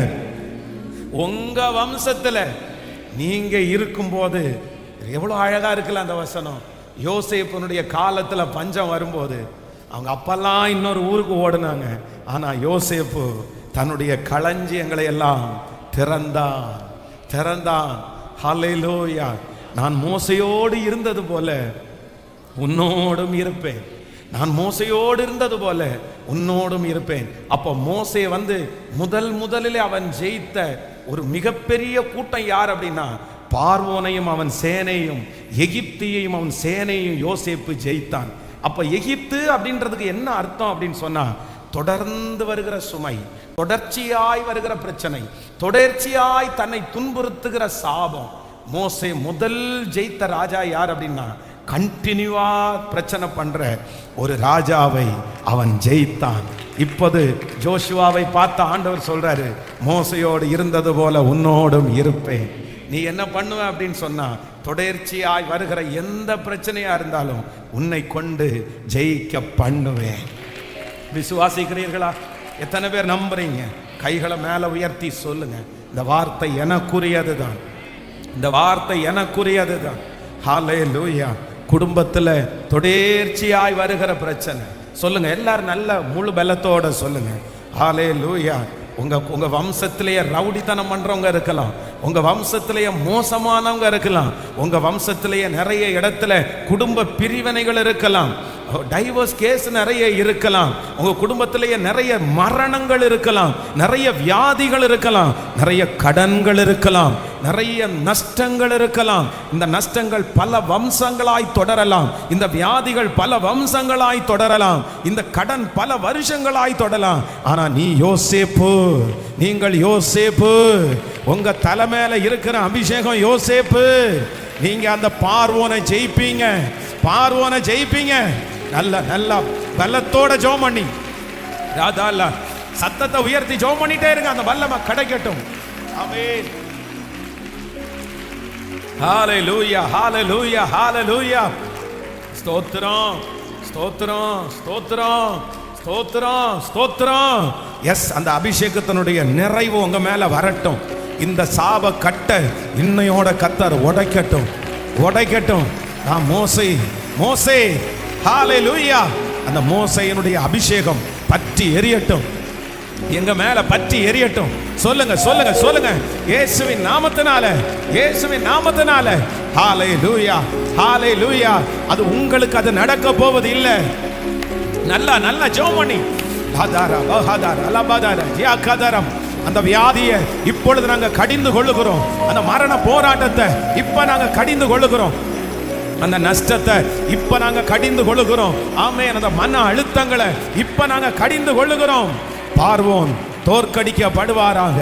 உங்க வம்சத்துல நீங்க இருக்கும்போது, எவ்வளவு அழகா இருக்குல்ல அந்த வசனம். யோசேப்பனுடைய காலத்துல பஞ்சம் வரும்போது அவங்க அப்பெல்லாம் இன்னொரு ஊருக்கு ஓடுனாங்க. ஆனா யோசேப்பு தன்னுடைய களஞ்சியங்களை எல்லாம் திறந்தான். ஹல்லேலூயா. நான் மோசையோடு இருந்தது போல உன்னோடும் இருப்பேன். நான் மோசையோடு இருந்தது போல உன்னோடும் இருப்பேன். அப்ப மோசே முதலிலே அவன் ஜெயித்த ஒரு மிகப்பெரிய கூட்டம் யார் அப்படின்னா, பார்வோனையும் அவன் சேனையும், எகிப்தியையும் அவன் சேனையும் யோசேப்பு ஜெயித்தான். அப்ப எகிப்து அப்படின்றதுக்கு என்ன அர்த்தம் அப்படின்னு சொன்னா, தொடர்ந்து வருகிற சுமை, தொடர்ச்சியாய் வருகிற பிரச்சனை, தொடர்ச்சியாய் தன்னை துன்புறுத்துகிற சாபம். மோசே முதல் ஜெயித்த ராஜா யார் அப்படின்னா, கண்டினியூவா பிரச்சனை பண்ற ஒரு ராஜாவை அவன் ஜெயித்தான். இப்போது ஜோஷுவாவை பார்த்த ஆண்டவர் சொல்றாரு, மோசையோடு இருந்தது போல உன்னோடும் இருப்பேன். நீ என்ன பண்ணுவ அப்படின்னு சொன்னா, தொடர்ச்சியாய் வருகிற எந்த பிரச்சனையா இருந்தாலும் உன்னை கொண்டு ஜெயிக்க பண்ணுவேன். விசுவாசிக்கிறீர்களா? எத்தனை பேர் நம்புறீங்க? கைகளை மேல உயர்த்தி சொல்லுங்க. இந்த வார்த்தை எனக்குரியது தான். இந்த வார்த்தை எனக்குரியது தான். ஹல்லேலூயா. குடும்பத்துல தொடர்ச்சியாய் வருகிற பிரச்சனை சொல்லுங்க. எல்லாரும் நல்ல முழு பலத்தோட சொல்லுங்க. ஹல்லேலூயா. உங்க வம்சத்திலேயே ரவுடித்தனம் பண்றவங்க இருக்கலாம், உங்க வம்சத்திலேயே மோசமானவங்க இருக்கலாம், உங்க வம்சத்திலேயே நிறைய இடத்துல குடும்ப பிரிவினைகள் இருக்கலாம், டைவர்ஸ் கேஸ் நிறைய இருக்கலாம், உங்க குடும்பத்திலேயே நிறைய மரணங்கள் இருக்கலாம், நிறைய வியாதிகள் இருக்கலாம், நிறைய கடன்கள் இருக்கலாம், நிறைய நஷ்டங்கள் இருக்கலாம். இந்த நஷ்டங்கள் பல வம்சங்களாய் தொடரலாம், இந்த வியாதிகள் பல வம்சங்களாய் தொடரலாம், இந்த கடன் பல வருஷங்களாய் தொடரலாம். ஆனா நீ யோசேப்பு, நீங்கள் யோசேப்பு, உங்க தலைமையில இருக்கிற அபிஷேகம் யோசேப்பு. நீங்க அந்த பார்வோனை ஜெயிப்பீங்க, பார்வோனை ஜெயிப்பீங்க. நல்ல நல்ல பலத்தோட ஜெபம் பண்ணி, ராதால சத்தத்தை உயர்த்தி ஜெபம் பண்ணிட்டே இருங்க. அந்த வல்லமை கிடைக்கட்டும். ஆமென். ஹல்லேலூயா, ஹல்லேலூயா, ஹல்லேலூயா. ஸ்தோத்திரம், ஸ்தோத்திரம், ஸ்தோத்திரம், ஸ்தோத்திரம், ஸ்தோத்திரம். எஸ், அந்த அபிஷேகத்தினுடைய நிறைவு உங்க மேல வரட்டும். இந்த சாப கட்ட இன்னையோட கத்தர் உடைக்கட்டும், உடைக்கட்டும். நான் மோசே ஹalleluya, அந்த மோசேயினுடைய அபிஷேகம் பற்றி எரியட்டும், எங்க மேல பற்றி எரியட்டும். சொல்லுங்க சொல்லுங்க சொல்லுங்க, இயேசுவின் நாமத்தினால, இயேசுவின் நாமத்தினால. ஹalleluya ஹalleluya. அது உங்களுக்கு அது நடக்க போவது இல்லை. நல்லா ஜெபம் பண்ணி அந்த வியாதியை இப்பொழுது நாங்க கடிந்து கொள்ளுகிறோம். அந்த மரண போராட்டத்தை இப்ப நாங்க கடிந்து கொள்ளுகிறோம். அந்த நஷ்டத்தை இப்ப நாங்க கடிந்து கொள்ளுகிறோம். ஆமென். அந்த மன அழுத்தங்களை இப்ப நாங்க கடிந்து கொள்ளுகிறோம். பார்வோன் தோற்கடிக்கப்படுவாராக.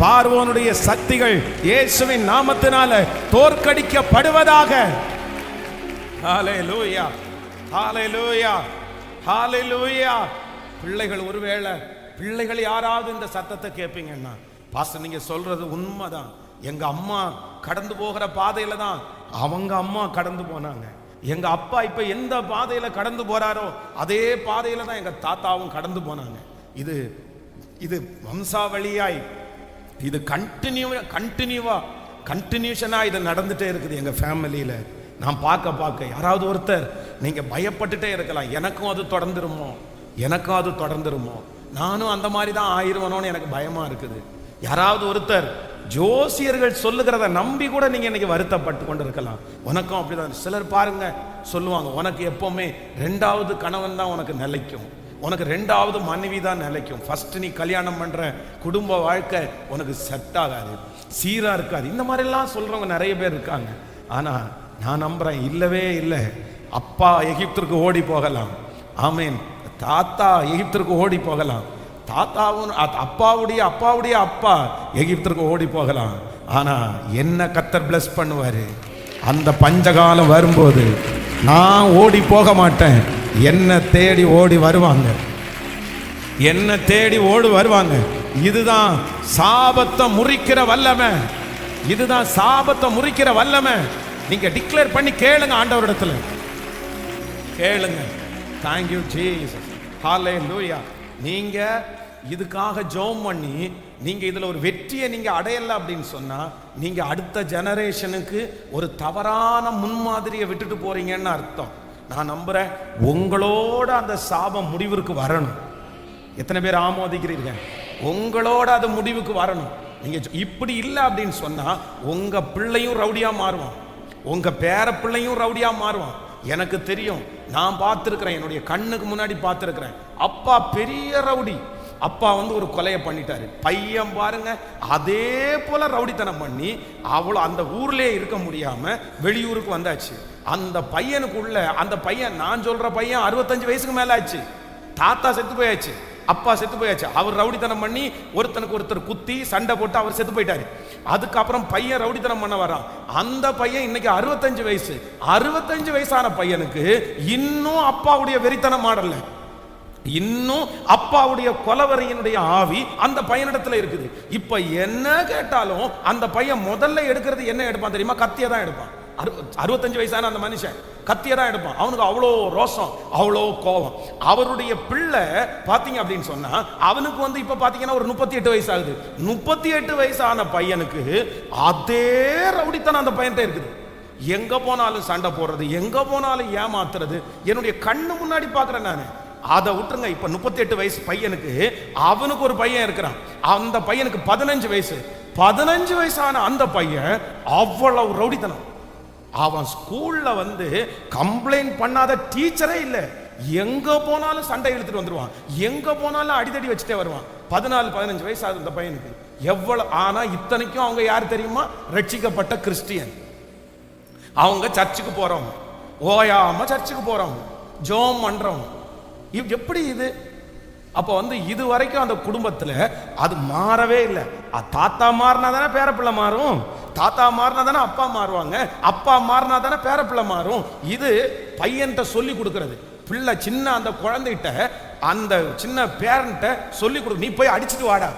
பார்வோனுடைய சக்திகள் இயேசுவின் நாமத்தினால தோற்கடிக்கப்படுவதாக. ஹalleluya ஹalleluya ஹalleluya. பிள்ளைகள், ஒருவேளை பிள்ளைகள் யாராவது இந்த சத்தத்தை கேட்பீங்கன்னா, பாஸ்டர் நீங்க சொல்றது உண்மைதான், எங்க அம்மா கடந்து போகிற பாதையில தான் அவங்க அம்மா கடந்து போனாங்க, எங்க அப்பா இப்ப எந்த பாதையில கடந்து போறாரோ அதே பாதையில தான் எங்க தாத்தாவும் கடந்து போனாங்க. இது வம்சாவளியாய் இது கண்டினியூஷனா இது நடந்துட்டே இருக்குது எங்க ஃபேமிலியில. நான் பார்க்க யாராவது ஒருத்தர் நீங்க பயப்பட்டுட்டே இருக்கலாம், எனக்கும் அது தொடர்ந்துருமோ, நானும் அந்த மாதிரி தான் ஆயிருவனோன்னு எனக்கு பயமா இருக்குது. யாராவது ஒருத்தர் ஜோசியர்கள் சொல்லுகிறத நம்பி கூட நீங்க இன்னைக்கு வருத்தப்பட்டு கொண்டு இருக்கலாம். உனக்கும் அப்படிதான். சிலர் பாருங்க சொல்லுவாங்க, உனக்கு எப்பவுமே 2வது கணவன் தான் உனக்கு நிலைக்கும், உனக்கு 2வது மனைவி தான் நிலைக்கும், ஃபர்ஸ்ட் நீ கல்யாணம் பண்ற குடும்ப வாழ்க்கை உனக்கு செட் ஆகாது, சீரா இருக்காது. இந்த மாதிரி எல்லாம் சொல்றவங்க நிறைய பேர் இருக்காங்க. ஆனா நான் நம்புறேன், இல்லவே இல்லை. அப்பா எகிப்திற்கு ஓடி போகலாம், ஆமேன். தாத்தா எகிப்திற்கு ஓடி போகலாம், தாத்தாவும் அப்பாவுடைய அப்பா எகிப்திற்கு ஓடி போகலாம். ஆனா என்ன கர்த்தர் பிளஸ் பண்ணுவாரு. அந்த பஞ்சகாலம் வரும்போது நான் ஓடி போக மாட்டேன், என்ன தேடி ஓடி வருவாங்க, என்ன தேடி ஓடி வருவாங்க. இதுதான் சாபத்தை முறிக்கிற வல்லமை, இதுதான் சாபத்தை முறிக்கிற வல்லமை. நீங்க டிக்ளேர் பண்ணி கேளுங்க, ஆண்டவரிடத்துல கேளுங்க. Thank you Jesus. ஹalleluya. நீங்க இதுக்காக ஜெபம் பண்ணி நீங்க இதுல ஒரு வெற்றியை நீங்க அடையல அப்படின்னு சொன்னா, நீங்க அடுத்த ஜெனரேஷனுக்கு ஒரு தவறான முன்மாதிரியை விட்டுட்டு போறீங்கன்னு அர்த்தம். நான் நம்புறேன் உங்களோட அந்த சாபம் முடிவிற்கு வரணும். எத்தனை பேர் ஆமோதிக்கிறீர்கள்? உங்களோட அது முடிவுக்கு வரணும். நீங்க இப்படி இல்லை அப்படின்னு சொன்னா உங்க பிள்ளையும் ரவுடியா மாறுவான், உங்க பேர பிள்ளையும் ரவுடியா மாறுவான். எனக்கு தெரியும், நான் பார்த்துருக்கிறேன், என்னுடைய கண்ணுக்கு முன்னாடி பார்த்துருக்கிறேன். அப்பா பெரிய ரவுடி, அப்பா ஒரு கொலையை பண்ணிட்டாரு. பையன் பாருங்க அதே போல ரவுடித்தனம் பண்ணி அவ்வளோ அந்த ஊர்லயே இருக்க முடியாம வெளியூருக்கு வந்தாச்சு. அந்த பையனுக்குள்ள அந்த பையன், நான் சொல்ற பையன் 65 வயசுக்கு மேல ஆச்சு. தாத்தா செத்து போயாச்சு, அப்பா செத்து போயாச்சு. அவர் ரவுடித்தனம் பண்ணி ஒருத்தனுக்கு ஒருத்தர் குத்தி சண்டை போட்டு அவர் செத்து போயிட்டாரு. அதுக்கப்புறம் பையன் ரவுடித்தனம் பண்ண வரான். அந்த பையன் இன்னைக்கு 65 வயசு. 65 வயசான பையனுக்கு இன்னும் அப்பாவுடைய வெறித்தனம் ஆடல, இன்னும் அப்பாவுடைய கொலவரையினுடைய ஆவி அந்த பையனிடத்துல இருக்குது. இப்ப என்ன கேட்டாலும் அந்த பையன் முதல்ல எடுக்கிறது என்ன எடுப்பான் தெரியுமா? கத்தியை தான் எடுப்பான். 65 வயசான அந்த மனுஷன் கத்தியை தான் எடுப்பான். அவனுக்கு அவ்வளோ ரோஷம், அவ்வளோ கோபம். அவருடைய பிள்ளை பாத்தீங்க அப்படின்னு சொன்னா அவனுக்கு இப்ப பாத்தீங்கன்னா ஒரு 38 வயசு ஆகுது. 38 வயசான பையனுக்கு அதே ரவுடித்தனம் அந்த பையன்கிட்ட இருக்குது. எங்க போனாலும் சண்டை போடுறது, எங்க போனாலும் ஏமாத்துறது என்னுடைய கண்ணு முன்னாடி பாக்குறேன் நான். அதை விட்டுருங்க. இப்ப 38 வயசு பையனுக்கு அவனுக்கு ஒரு பையன் இருக்கிறான். அந்த பையனுக்கு 15 வயசு. 15 வயசான அந்த பையன் அவ்வளவு ரவுடித்தனம். அவன் ஸ்கூல்ல கம்ப்ளைண்ட் பண்ணாத டீச்சரே இல்ல. எங்க போனாலும் சண்டை இழுத்துட்டு வந்துருவான், எங்க போனாலும் அடிதடி வச்சுட்டே வருவான். 14-15 வயசு ஆகுது இந்த பையனுக்கு. எவ்வளவு ஆனா இத்தனைக்கும் அவங்க யார் தெரியுமா? ரட்சிக்கப்பட்ட கிறிஸ்டியன். அவங்க சர்ச்சுக்கு போறவங்க, ஓயாம சர்ச்சுக்கு போறவங்க, ஜெபம் பண்றவங்க. எப்படி இது? அப்போ இது வரைக்கும் அந்த குடும்பத்துல அது மாறவே இல்லை. தாத்தா மாறினா தானே பேரப்பிள்ளை மாறும், தாத்தா மாறினா தானே அப்பா மாறுவாங்க, அப்பா மாறினா தானே பேரப்பிள்ளை மாறும். இது பையன்கிட்ட சொல்லி கொடுக்கறது. பிள்ளை சின்ன அந்த குழந்தைகிட்ட அந்த சின்ன பேரண்ட்ட சொல்லி கொடு, நீ போய் அடிச்சுட்டு வாடா.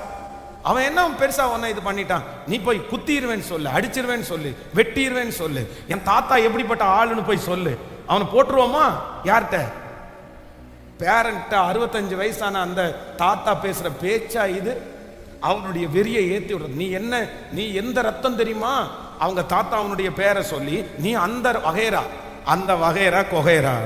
அவன் என்ன பெருசா ஒன்ன இது பண்ணிட்டான், நீ போய் குத்திடுவேன்னு சொல்லு, அடிச்சிருவேன்னு சொல்லு, வெட்டிடுவேன்னு சொல்லு, என் தாத்தா எப்படிப்பட்ட ஆளுன்னு போய் சொல்லு. அவனை போட்டுருவோமா? யார்கிட்ட? பேரண்ட்ட. 65 வயசான அந்த தாத்தா பேசுற பேச்சா இது? அவனுடைய வெறியை ஏற்றி விடுறது. நீ எந்த ரத்தம் தெரியுமா? அவங்க தாத்தா அவனுடைய பேரை சொல்லி, நீ அந்த வகைரா கொகைரா.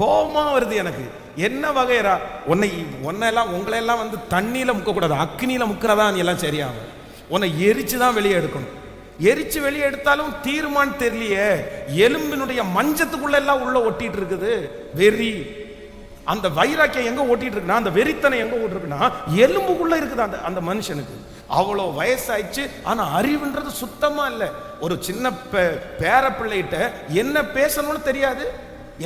கோபமா வருது எனக்கு. என்ன வகைரா? உங்களையெல்லாம் வந்து தண்ணியில முக்கக்கூடாது, அக்னியில முக்கிறதா நீ எல்லாம் சரியாகும். உன்னை எரிச்சு தான் வெளியே எடுக்கணும். எரிச்சு வெளியே எடுத்தாலும் தீர்மானம் தெரியலையே. எலும்பினுடைய மஞ்சத்துக்குள்ள எல்லாம் உள்ள ஒட்டிட்டு இருக்குது வெறி. அந்த வைராக்கியம் எங்க ஓட்டிட்டு இருக்குன்னா, அந்த வெறித்தனை எங்க ஓட்டு இருக்குன்னா எலும்புக்குள்ள இருக்குது அந்த மனுஷனுக்கு. அவ்வளோ வயசாயிடுச்சு, ஆனா அறிவுன்றது சுத்தமா இல்லை. ஒரு சின்ன பேர பிள்ளைகிட்ட என்ன பேசணும்னு தெரியாது,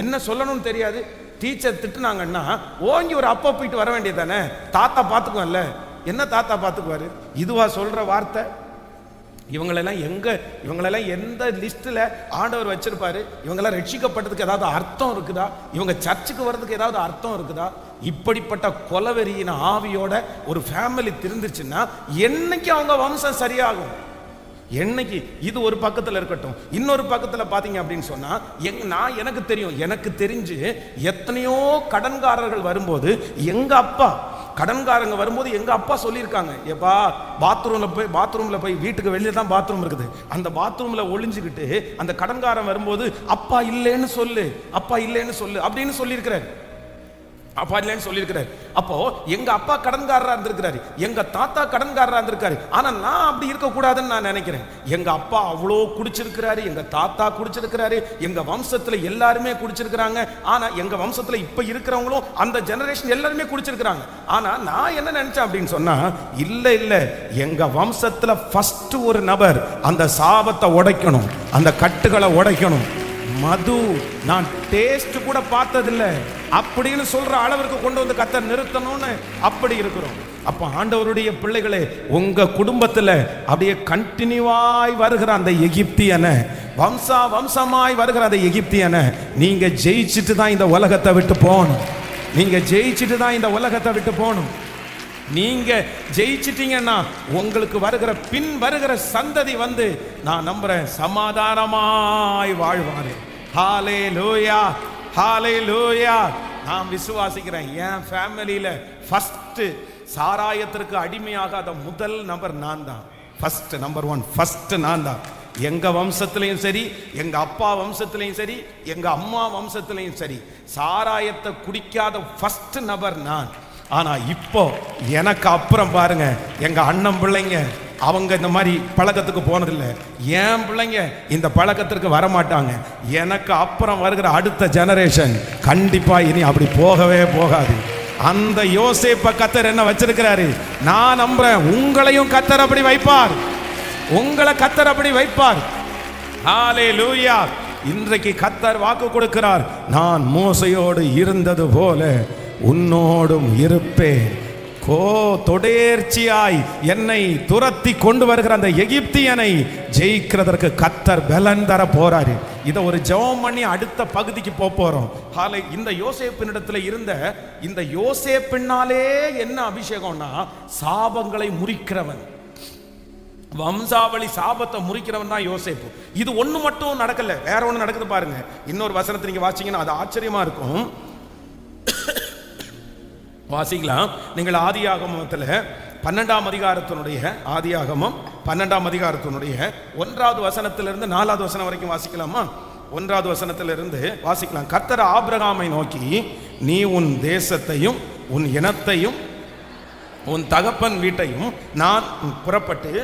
என்ன சொல்லணும்னு தெரியாது. டீச்சர் திட்டுனாங்கன்னா ஓங்கி ஒரு அப்பா போயிட்டு வர வேண்டியது தானே. தாத்தா பார்த்துக்குவான்ல. என்ன தாத்தா பார்த்துக்குவாரு? இதுவா சொல்ற வார்த்தை? இவங்களெல்லாம் எந்த லிஸ்ட்ல ஆண்டவர் வச்சிருப்பாரு? இவங்கெல்லாம் ரட்சிக்கப்பட்டதுக்கு ஏதாவது அர்த்தம் இருக்குதா? இவங்க சர்ச்சுக்கு வர்றதுக்கு ஏதாவது அர்த்தம் இருக்குதா? இப்படிப்பட்ட கொலவெறியின் ஆவியோட ஒரு ஃபேமிலி திருந்துச்சுன்னா என்னைக்கு அவங்க வம்சம் சரியாகும்? என்னைக்கு? இது ஒரு பக்கத்தில் இருக்கட்டும். இன்னொரு பக்கத்தில் பார்த்தீங்க அப்படின்னு சொன்னா, எனக்கு தெரிஞ்சு எத்தனையோ கடன்காரர்கள் வரும்போது கடன்காரங்க வரும்போது எங்க அப்பா சொல்லியிருக்காங்க, ஏப்பா பாத்ரூம்ல போய் வீட்டுக்கு வெளியே தான் பாத்ரூம் இருக்குது, அந்த பாத்ரூம்ல ஒளிஞ்சுக்கிட்டு அந்த கடன்காரன் வரும்போது அப்பா இல்லைன்னு சொல்லு அப்படின்னு சொல்லியிருக்கிறாரு. அப்பா இல்லைன்னு சொல்லியிருக்கிறாரு. அப்போ எங்க அப்பா கடன்காரரா இருந்திருக்கிறாரு, எங்க தாத்தா கடன்காரரா இருந்திருக்காரு. ஆனா நான் அப்படி இருக்கக்கூடாதுன்னு நான் நினைக்கிறேன். எங்க அப்பா அவ்வளோ குடிச்சிருக்கிறாரு, எங்க தாத்தா குடிச்சிருக்கிறாரு, எங்க வம்சத்துல எல்லாருமே குடிச்சிருக்கிறாங்க. ஆனா எங்க வம்சத்துல இப்ப இருக்கிறவங்களும் அந்த ஜெனரேஷன் எல்லாருமே குடிச்சிருக்கிறாங்க. ஆனா நான் என்ன நினைச்சேன் அப்படின்னு சொன்னா, இல்ல எங்க வம்சத்துல ஃபர்ஸ்ட் ஒரு நபர் அந்த சாபத்தை உடைக்கணும், அந்த கட்டுகளை உடைக்கணும். மது நான் டேஸ்ட் கூட பார்த்ததில்லை அப்படின்னு சொல்ற அளவிற்கு கொண்டு வந்து கர்த்தர் நிறுத்தணும்னு அப்படி இருக்கிறோம். அப்ப ஆண்டவருடைய பிள்ளைகளே, உங்க குடும்பத்துல அப்படியே கண்டினியூவாய் வருகிற அந்த எகிப்தியன, வம்சமாய் வருகிற அந்த எகிப்தியன நீங்க ஜெயிச்சுட்டு தான் இந்த உலகத்தை விட்டு போகணும். நீங்க ஜெயிச்சிட்டீங்கன்னா உங்களுக்கு வருகிற சந்ததி வந்து நான் நம்புறேன் சமாதானமாய் வாழ்வாரு. ஹல்லேலூயா, ஹல்லேலூயா. நான் விசுவாசிக்கிறேன், என் ஃபேமிலியில ஃபர்ஸ்ட் சாராயத்திற்கு அடிமையாகாத முதல் நபர் நான் தான். ஃபர்ஸ்ட் நம்பர் 1 ஃபர்ஸ்ட் நான் தான். எங்க வம்சத்திலையும் சரி, எங்க அப்பா வம்சத்திலையும் சரி, எங்க அம்மா வம்சத்திலையும் சரி, சாராயத்தை குடிக்காத ஃபர்ஸ்ட் நபர் நான். ஆனா இப்போ எனக்கு அப்புறம் பாருங்க, எங்க அண்ணன் பிள்ளைங்க அவங்க இந்த மாதிரி பழக்கத்துக்கு போனதில்லை. என் பிள்ளைங்க இந்த பழக்கத்திற்கு வரமாட்டாங்க. எனக்கு அப்புறம் வருகிற அடுத்த ஜெனரேஷன் கண்டிப்பா இனி அப்படி போகவே போகாது. அந்த யோசேப்பை கர்த்தர் என்ன வச்சிருக்கிறாரு, நான் நம்புறேன் உங்களையும் கர்த்தர் அப்படி வைப்பார். ஹல்லேலூயா. இன்றைக்கு கர்த்தர் வாக்கு கொடுக்கிறார், நான் மோசையோடு இருந்தது போல உன்னோடும் இருப்பேன். தொடர்ச்சியாய் என்னை துரத்தி கொண்டு வருகிற அந்த எகிப்தியனை ஜெயிக்கிறதற்கு கர்த்தர் பலன் தர போறாரு. இதை ஒரு ஜெபம் பண்ணி அடுத்த பகுதிக்கு போறோம். இந்த யோசேப்பினிடத்துல இருந்த இந்த யோசேப்பினாலே என்ன அபிஷேகம்னா, சாபங்களை முறிக்கிறவன், வம்சாவளி சாபத்தை முறிக்கிறவன் தான் யோசேப்பு. இது ஒண்ணு மட்டும் நடக்கல, வேற ஒண்ணு நடக்குது பாருங்க. இன்னொரு வசனத்தை நீங்க வாசிங்கன்னா அது ஆச்சரியமா இருக்கும். வாசிக்கலாம். நீங்கள் ஆதியாகமத்தில் 12ஆம் அதிகாரத்தினுடைய 1வது வசனத்திலிருந்து 4வது வசனம் வரைக்கும் வாசிக்கலாமா? 1வது வசனத்திலிருந்து வாசிக்கலாம். கர்த்தர் ஆபிரகாமை நோக்கி, நீ உன் தேசத்தையும் உன் இனத்தையும் உன் தகப்பன் வீட்டையும் நான் புறப்பட்டு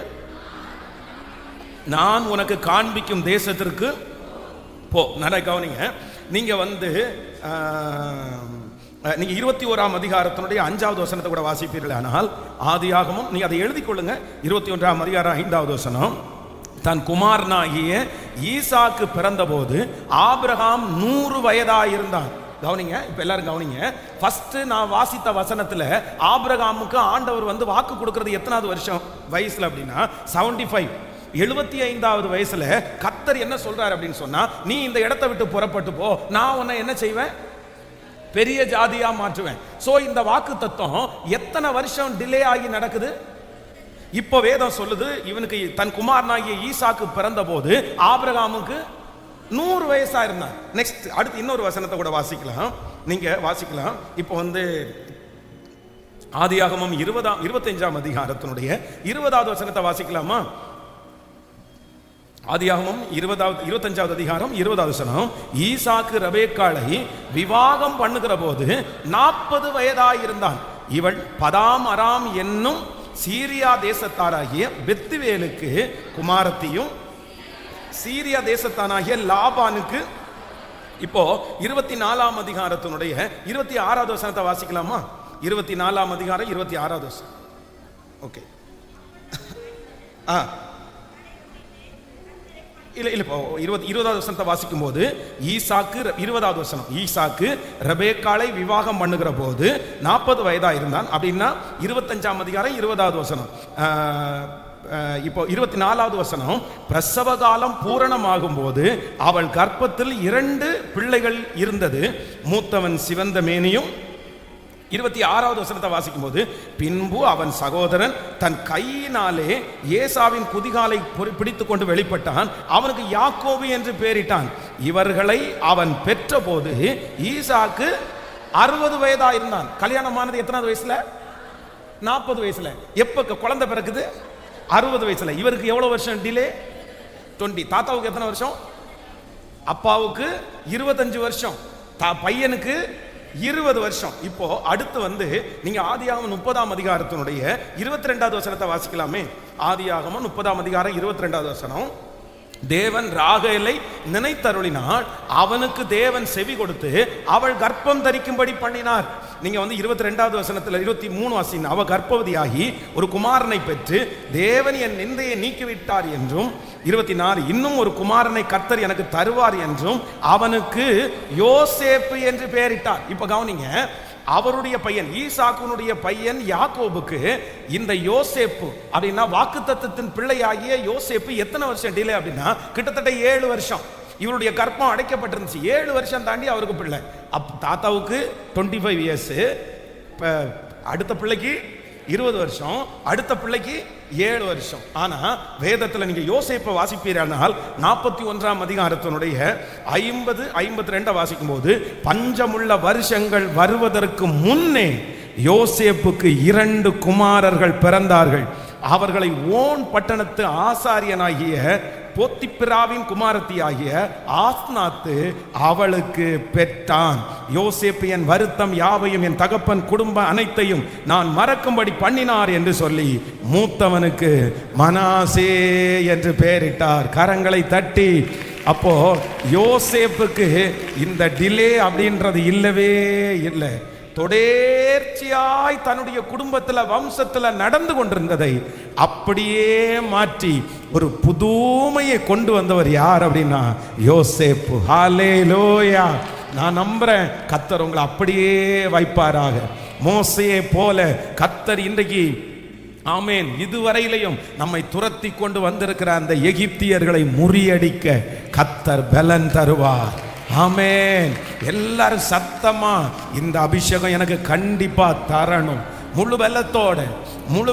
நான் உனக்கு காண்பிக்கும் தேசத்திற்கு போ. நல்லா கவனிங்க. நீங்க நீங்க 21ஆம் அதிகாரத்தினுடைய 5வது வசனத்தை கூட வாசிப்பீர்கள். ஆனால் ஆதியாகமம், நீங்க அதை எழுதி கொள்ளுங்க. 21ஆம் அதிகாரம் 5வது வசனம். தன் குமாரனாகிய ஈசாக்கு பிறந்தபோது ஆபிரகாம் 100 வயதாயிருந்தான். கவனிங்க, இப்ப எல்லாரும் கவனிங்க. ஃபர்ஸ்ட் நான் வாசித்த வசனத்துல ஆபிரகாமுக்கு ஆண்டவர் வாக்கு கொடுக்கிறது எத்தனாவது வருஷம் வயசுல அப்படின்னா 75. 75வது வயசுல கர்த்தர் என்ன சொல்றாரு அப்படின்னு சொன்னா, நீ இந்த இடத்தை விட்டு புறப்பட்டு போ, நான் உன்னை என்ன செய்வேன், பெரிய ஜாதியா மாற்றுவேன். சோ இந்த வாக்கு தத்துவம் எத்தனை வருஷம் டிலே ஆகி நடக்குது? இப்போ வேதம் சொல்லுது, இவனுக்கு தன் குமாரனாகிய ஈசாக்கு பிறந்த போது ஆபிரகாமுக்கு 100 வயசா இருந்தான். நெக்ஸ்ட் அடுத்து இன்னொரு வசனத்தை கூட வாசிக்கலாம். நீங்க வாசிக்கலாம். இப்போ ஆதியாகமம் 25ஆம் அதிகாரத்தினுடைய 20வது வசனத்தை வாசிக்கலாமா? ஆதியாகமம் 25வது அதிகாரம் 20வது வசனம். ஈசாக்கு ரெபெக்காளை விவாகம் பண்ணுகிற போது 40 வயதாயிருந்தான். இவள் பதாம் அராம் என்னும் சீரியா தேசத்தாராகிய பெத்துவேலுக்கு குமாரத்தியும் சீரியா தேசத்தானாகிய லாபானுக்கு. இப்போ 24ஆம் அதிகாரத்தினுடைய 26வது வசனத்தை வாசிக்கலாமா? 24ஆம் அதிகாரம் 26வது வசனம். ஓகே. இல்ல 20வது வசனத்தை வாசிக்கும் போது ஈசாக்கு 20வது வசனம். ஈசாக்கு ரெபெக்காளை விவாகம் பண்ணுகிற போது 40 வயதா இருந்தான். அப்படின்னா 25ஆம் அதிகாரம் 20வது வசனம். இப்போ 24வது வசனம். பிரசவ காலம் பூரணமாகும் போது அவள் கர்ப்பத்தில் 2 பிள்ளைகள் இருந்தது. மூத்தவன் சிவந்த மேனியும். 26வது வசனத்தை வாசிக்கும் போது பின்பு அவன் சகோதரன் தன் கையினாலே ஏசாவின் குதிகாலை பிடித்துக் கொண்டு வெளிப்பட்டான். அவனுக்கு யாக்கோபு என்று பெயரிட்டான். இவர்களை அவன் பெற்ற போது ஈசாக்கு 60 வயதா இருந்தான். கல்யாணமானது எத்தனாவது வயசுல? 40 வயசுல. எப்ப குழந்தை பிறக்குது? 60 வயசுல. இவருக்கு எவ்வளவு வருஷம் டிலே? 20. தாத்தாவுக்கு எத்தனை வருஷம்? அப்பாவுக்கு 25 வருஷம். பையனுக்கு 20 வருஷம். இப்போ அடுத்து நீங்க ஆதியாகமம் 30ஆம் அதிகாரத்தினுடைய 22வது வசனத்தை வாசிக்கலாமே? ஆதியாகமம் 30ஆம் அதிகாரம் 22வது வசனம். தேவன் ராகேலை நினைத்தருளினார். அவனுக்கு தேவன் செவி கொடுத்து அவள் கர்ப்பம் தரிக்கும்படி பண்ணினார். நீங்க 22வது வசனத்துல 23 வாசிங்க. அவ கர்ப்பவதியாகி ஒரு குமாரனை பெற்று தேவன் என் நிந்தையை நீக்கிவிட்டார் என்றும் 24 இன்னும் ஒரு குமாரனை கர்த்தர் எனக்கு தருவார் என்றும் அவனுக்கு யோசேப்பு என்று பெயரிட்டார். இப்ப கவனிங்க, அவருடைய பையன் ஈசாக்குனுடைய பையன் யாக்கோபுக்கு இந்த யோசேப்பு அப்படின்னா வாக்குத்தத்தத்தின் பிள்ளையாகிய யோசேப்பு எத்தனை வருஷம் டிலே அப்படின்னா கிட்டத்தட்ட 7 வருஷம். இவருடைய கர்ப்பம் அடைக்கப்பட்டிருந்துச்சு. 7 வருஷம் தாண்டி அவருக்கு பிள்ளை. தாத்தாவுக்கு 25 இயர்ஸ், அடுத்த பிள்ளைக்கு 20 வருஷம், அடுத்த பிள்ளைக்கு 7 வருஷம். ஆனா வேதத்துல நீங்க யோசேப்பை வாசிப்பீரானால் 41ஆம் அதிகாரத்தினுடைய 50-52 வாசிக்கும் போது பஞ்சமுள்ள வருஷங்கள் வருவதற்கு முன்னே யோசேப்புக்கு 2 குமாரர்கள் பிறந்தார்கள். அவர்களை ஓன் பட்டணத்து ஆசாரியனாகிய போத்திப்பிராவின் குமாரத்தியாகிய ஆஸ்நாத்து அவளுக்கு பெற்றான். யோசேப்பு என் வருத்தம் யாவையும் என் தகப்பன் குடும்பம் அனைத்தையும் நான் மறக்கும்படி பண்ணினார் என்று சொல்லி மூத்தவனுக்கு மனாசே என்று பெயரிட்டார். கரங்களை தட்டி. அப்போ யோசேப்புக்கு இந்த டிலே அப்படின்றது இல்லவே இல்லை. தொடர்ச்சியாய் தன்னுடைய குடும்பத்தில் வம்சத்தில் நடந்து கொண்டிருந்ததை அப்படியே மாற்றி ஒரு புதுமையை கொண்டு வந்தவர் யார் அப்படின்னா யோசேப்பு. ஹல்லேலூயா. நான் நம்புறேன் கர்த்தர் உங்களை அப்படியே வைப்பாராக. மோசேயை போல கர்த்தர் இன்றைக்கு ஆமேன் இதுவரையிலையும் நம்மை துரத்தி கொண்டு வந்திருக்கிற அந்த எகிப்தியர்களை முறியடிக்க கர்த்தர் பலன் தருவார். ஆமென். எல்லாரும் சத்தமா இந்த அபிஷேகம் எனக்கு கண்டிப்பா தரணும். முழு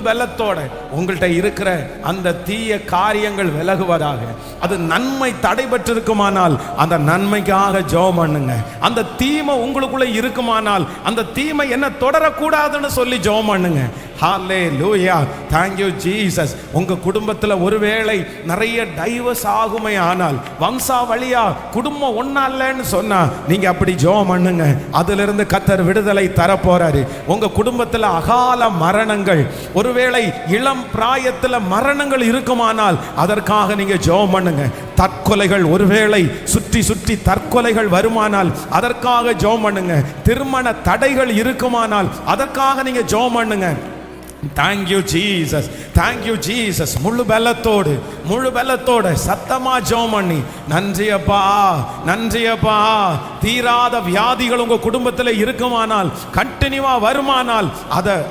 பலத்தோட உங்கள்கிட்ட இருக்கிற அந்த தீய காரியங்கள் விலகுவதாக. அது நன்மை தடைபட்டிருக்குமானால் அந்த நன்மைக்காக ஜெபம் பண்ணுங்க. அந்த தீமை உங்களுக்குள்ள இருக்குமானால் அந்த தீமை என்ன தொடரக்கூடாதுன்னு சொல்லி ஜெபம் பண்ணுங்க. ஹல்லேலூயா. Thank you Jesus. உங்க குடும்பத்தில் ஒருவேளை நிறைய டைவர்ஸ் ஆகுமே ஆனால் வம்சாவளியா குடும்பம் ஒண்ணா இல்லைன்னு சொன்னா நீங்க அப்படி ஜெபம் பண்ணுங்க. அதிலிருந்து கர்த்தர் விடுதலை தர போறாரு. உங்க குடும்பத்தில் அகால மரணங்கள், ஒருவேளை இளம் பிராயத்தில் மரணங்கள் இருக்குமானால் அதற்காக நீங்க ஜெபம் பண்ணுங்க. தற்கொலைகள், ஒருவேளை சுற்றி தற்கொலைகள் வருமானால் அதற்காக ஜெபம் பண்ணுங்க. திருமண தடைகள் இருக்குமானால் அதற்காக நீங்க ஜெபம் பண்ணுங்க. Thank you Jesus. Thank you Jesus. முழு பலத்தோடு சத்தமா ஜெபம் பண்ணி நன்றி அப்பா. தீராத வியாதிகள் உங்க குடும்பத்தில் இருக்குமானால் கண்டினியூவா வருமானால்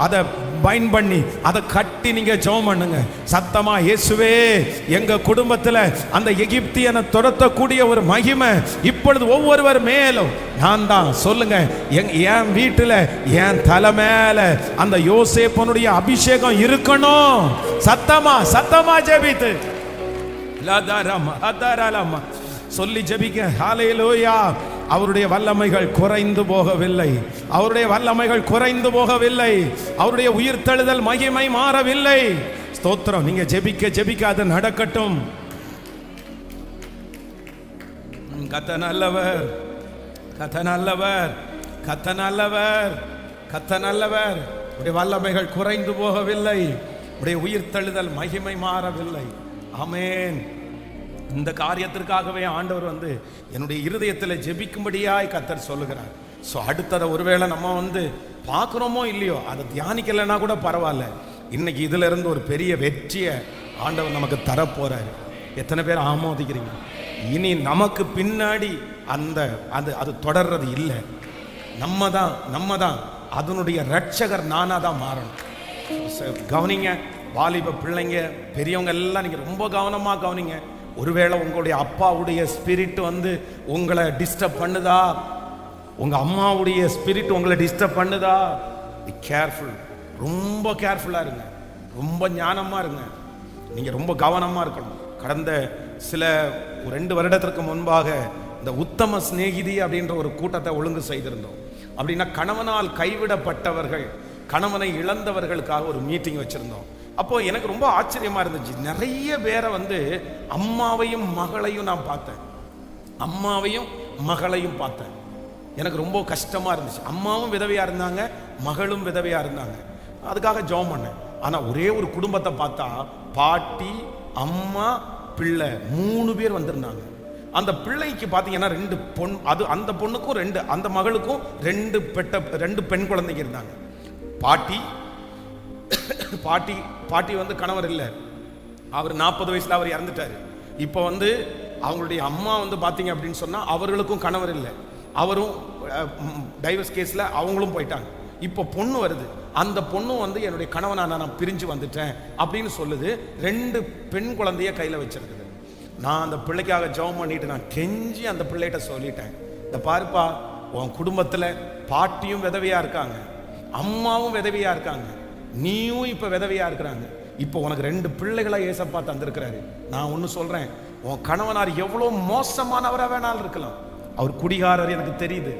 அதை பைண்ட் பண்ணி அதை கட்டி நீங்க ஜெபம் பண்ணுங்க. சத்தமா இயேசுவே எங்க குடும்பத்தில் அந்த எகிப்தியனை துரத்தக்கூடிய ஒரு மகிமை இப்பொழுது ஒவ்வொருவர் மேலும் நான் தான் சொல்லுங்க. என் வீட்டில் என் தலை மேல அந்த யோசேப்பனுடைய அபிஷேகம் இருக்கணும். சத்தமா ஜெபித்து சொல்லி ஜெபிக்க. ஹல்லேலூயா. அவருடைய வல்லமைகள் குறைந்து போகவில்லை. அவருடைய வல்லமைகள் குறைந்து போகவில்லை. அவருடைய உயிர்த்தெழுதல் மகிமை மாறவில்லை. ஸ்தோத்திரம். நீங்க ஜெபிக்க ஜெபிக்க அது நடக்கட்டும். கர்த்தர் நல்லவர், கர்த்தர் நல்லவர், கர்த்தர் நல்லவர், கர்த்தர் நல்லவர். உடைய வல்லமைகள் குறைந்து போகவில்லை. உடைய உயிர்த்தெழுதல் மகிமை மாறவில்லை. ஆமென். இந்த காரியத்திற்காகவே ஆண்டவர் என்னுடைய இருதயத்தில் ஜெபிக்கும்படியாய் கர்த்தர் சொல்லுகிறார். ஸோ அடுத்ததை ஒருவேளை நம்ம பார்க்குறோமோ இல்லையோ, அதை தியானிக்கலைன்னா கூட பரவாயில்ல. இன்னைக்கு இதுல இருந்து ஒரு பெரிய வெற்றியை ஆண்டவர் நமக்கு தரப்போறாரு. எத்தனை பேர் ஆமோதிக்கிறீங்க? இனி நமக்கு பின்னாடி அது தொடர்றது இல்லை. நம்ம தான் அதனுடைய ரட்சகர் நானா தான் மாறணும். கவனிங்க, வாலிப பிள்ளைங்க, பெரியவங்க எல்லாம் நீங்க ரொம்ப கவனமா கவனிங்க. ஒருவேளை உங்களுடைய அப்பாவுடைய ஸ்பிரிட் உங்களை டிஸ்டர்ப் பண்ணுதா, உங்க அம்மாவுடைய ஸ்பிரிட் உங்களை டிஸ்டர்ப் பண்ணுதா, பி கேர்ஃபுல். ரொம்ப கேர்ஃபுல்லா இருங்க, ரொம்ப ஞானமா இருங்க. நீங்க ரொம்ப கவனமா இருக்கணும். கடந்த சில 2 வருடத்திற்கு முன்பாக இந்த உத்தம சிநேகிதி அப்படின்ற ஒரு கூட்டத்தை ஒழுங்கு செய்திருந்தோம். அப்படின்னா கணவனால் கைவிடப்பட்டவர்கள், கணவனை இழந்தவர்களுக்காக ஒரு மீட்டிங் வச்சிருந்தோம். அப்போ எனக்கு ரொம்ப ஆச்சரியமா இருந்துச்சு. நிறைய பேரை அம்மாவையும் மகளையும் நான் பார்த்தேன், அம்மாவையும் மகளையும் பார்த்தேன். எனக்கு ரொம்ப கஷ்டமா இருந்துச்சு. அம்மாவும் விதவையா இருந்தாங்க, மகளும் விதவையா இருந்தாங்க. அதுக்காக ஜெபம் பண்ணேன். ஆனா ஒரே ஒரு குடும்பத்தை பார்த்தா பாட்டி, அம்மா, பிள்ளை 3 பேர் வந்திருந்தாங்க. அந்த பிள்ளைக்கு பார்த்தீங்கன்னா 2 பொன், அது அந்த பொண்ணுக்கும் 2, அந்த மகளுக்கும் 2 பெண் குழந்தைங்க இருந்தாங்க. பாட்டி கணவர் இல்லை, அவர் 40 வயசுல அவர் இறந்துட்டாரு. இப்போ அவங்களுடைய அம்மா பார்த்தீங்க அப்படின்னு சொன்னா அவர்களுக்கும் கணவர் இல்லை, அவரும் டைவர்ஸ் கேஸ்ல அவங்களும் போயிட்டாங்க. இப்போ பொண்ணு வருது, அந்த பொண்ணும் என்னுடைய கணவனா நான் பிரிஞ்சு வந்துட்டேன் அப்படின்னு சொல்லுது. 2 பெண் குழந்தைய கையில வச்சிருக்குது. நான் அந்த பிள்ளைக்காக ஜெபம் பண்ணிட்டு நான் கெஞ்சி அந்த பிள்ளைகிட்ட சொல்லிட்டேன், இந்த பாருப்பா, உன் குடும்பத்துல பாட்டியும் விதவையா இருக்காங்க, அம்மாவும் விதவையா இருக்காங்க, நீயும் இப்ப விதவையா இருக்கிறாங்க. இப்போ உனக்கு 2 பிள்ளைகளை ஏசப்பா தந்திருக்கிறாரு. நான் ஒன்னு சொல்றேன், உன் கணவனார் எவ்வளவு மோசமானவரா வேணாலும் இருக்கலாம். அவர் குடிகாரர் எனக்கு தெரியுது,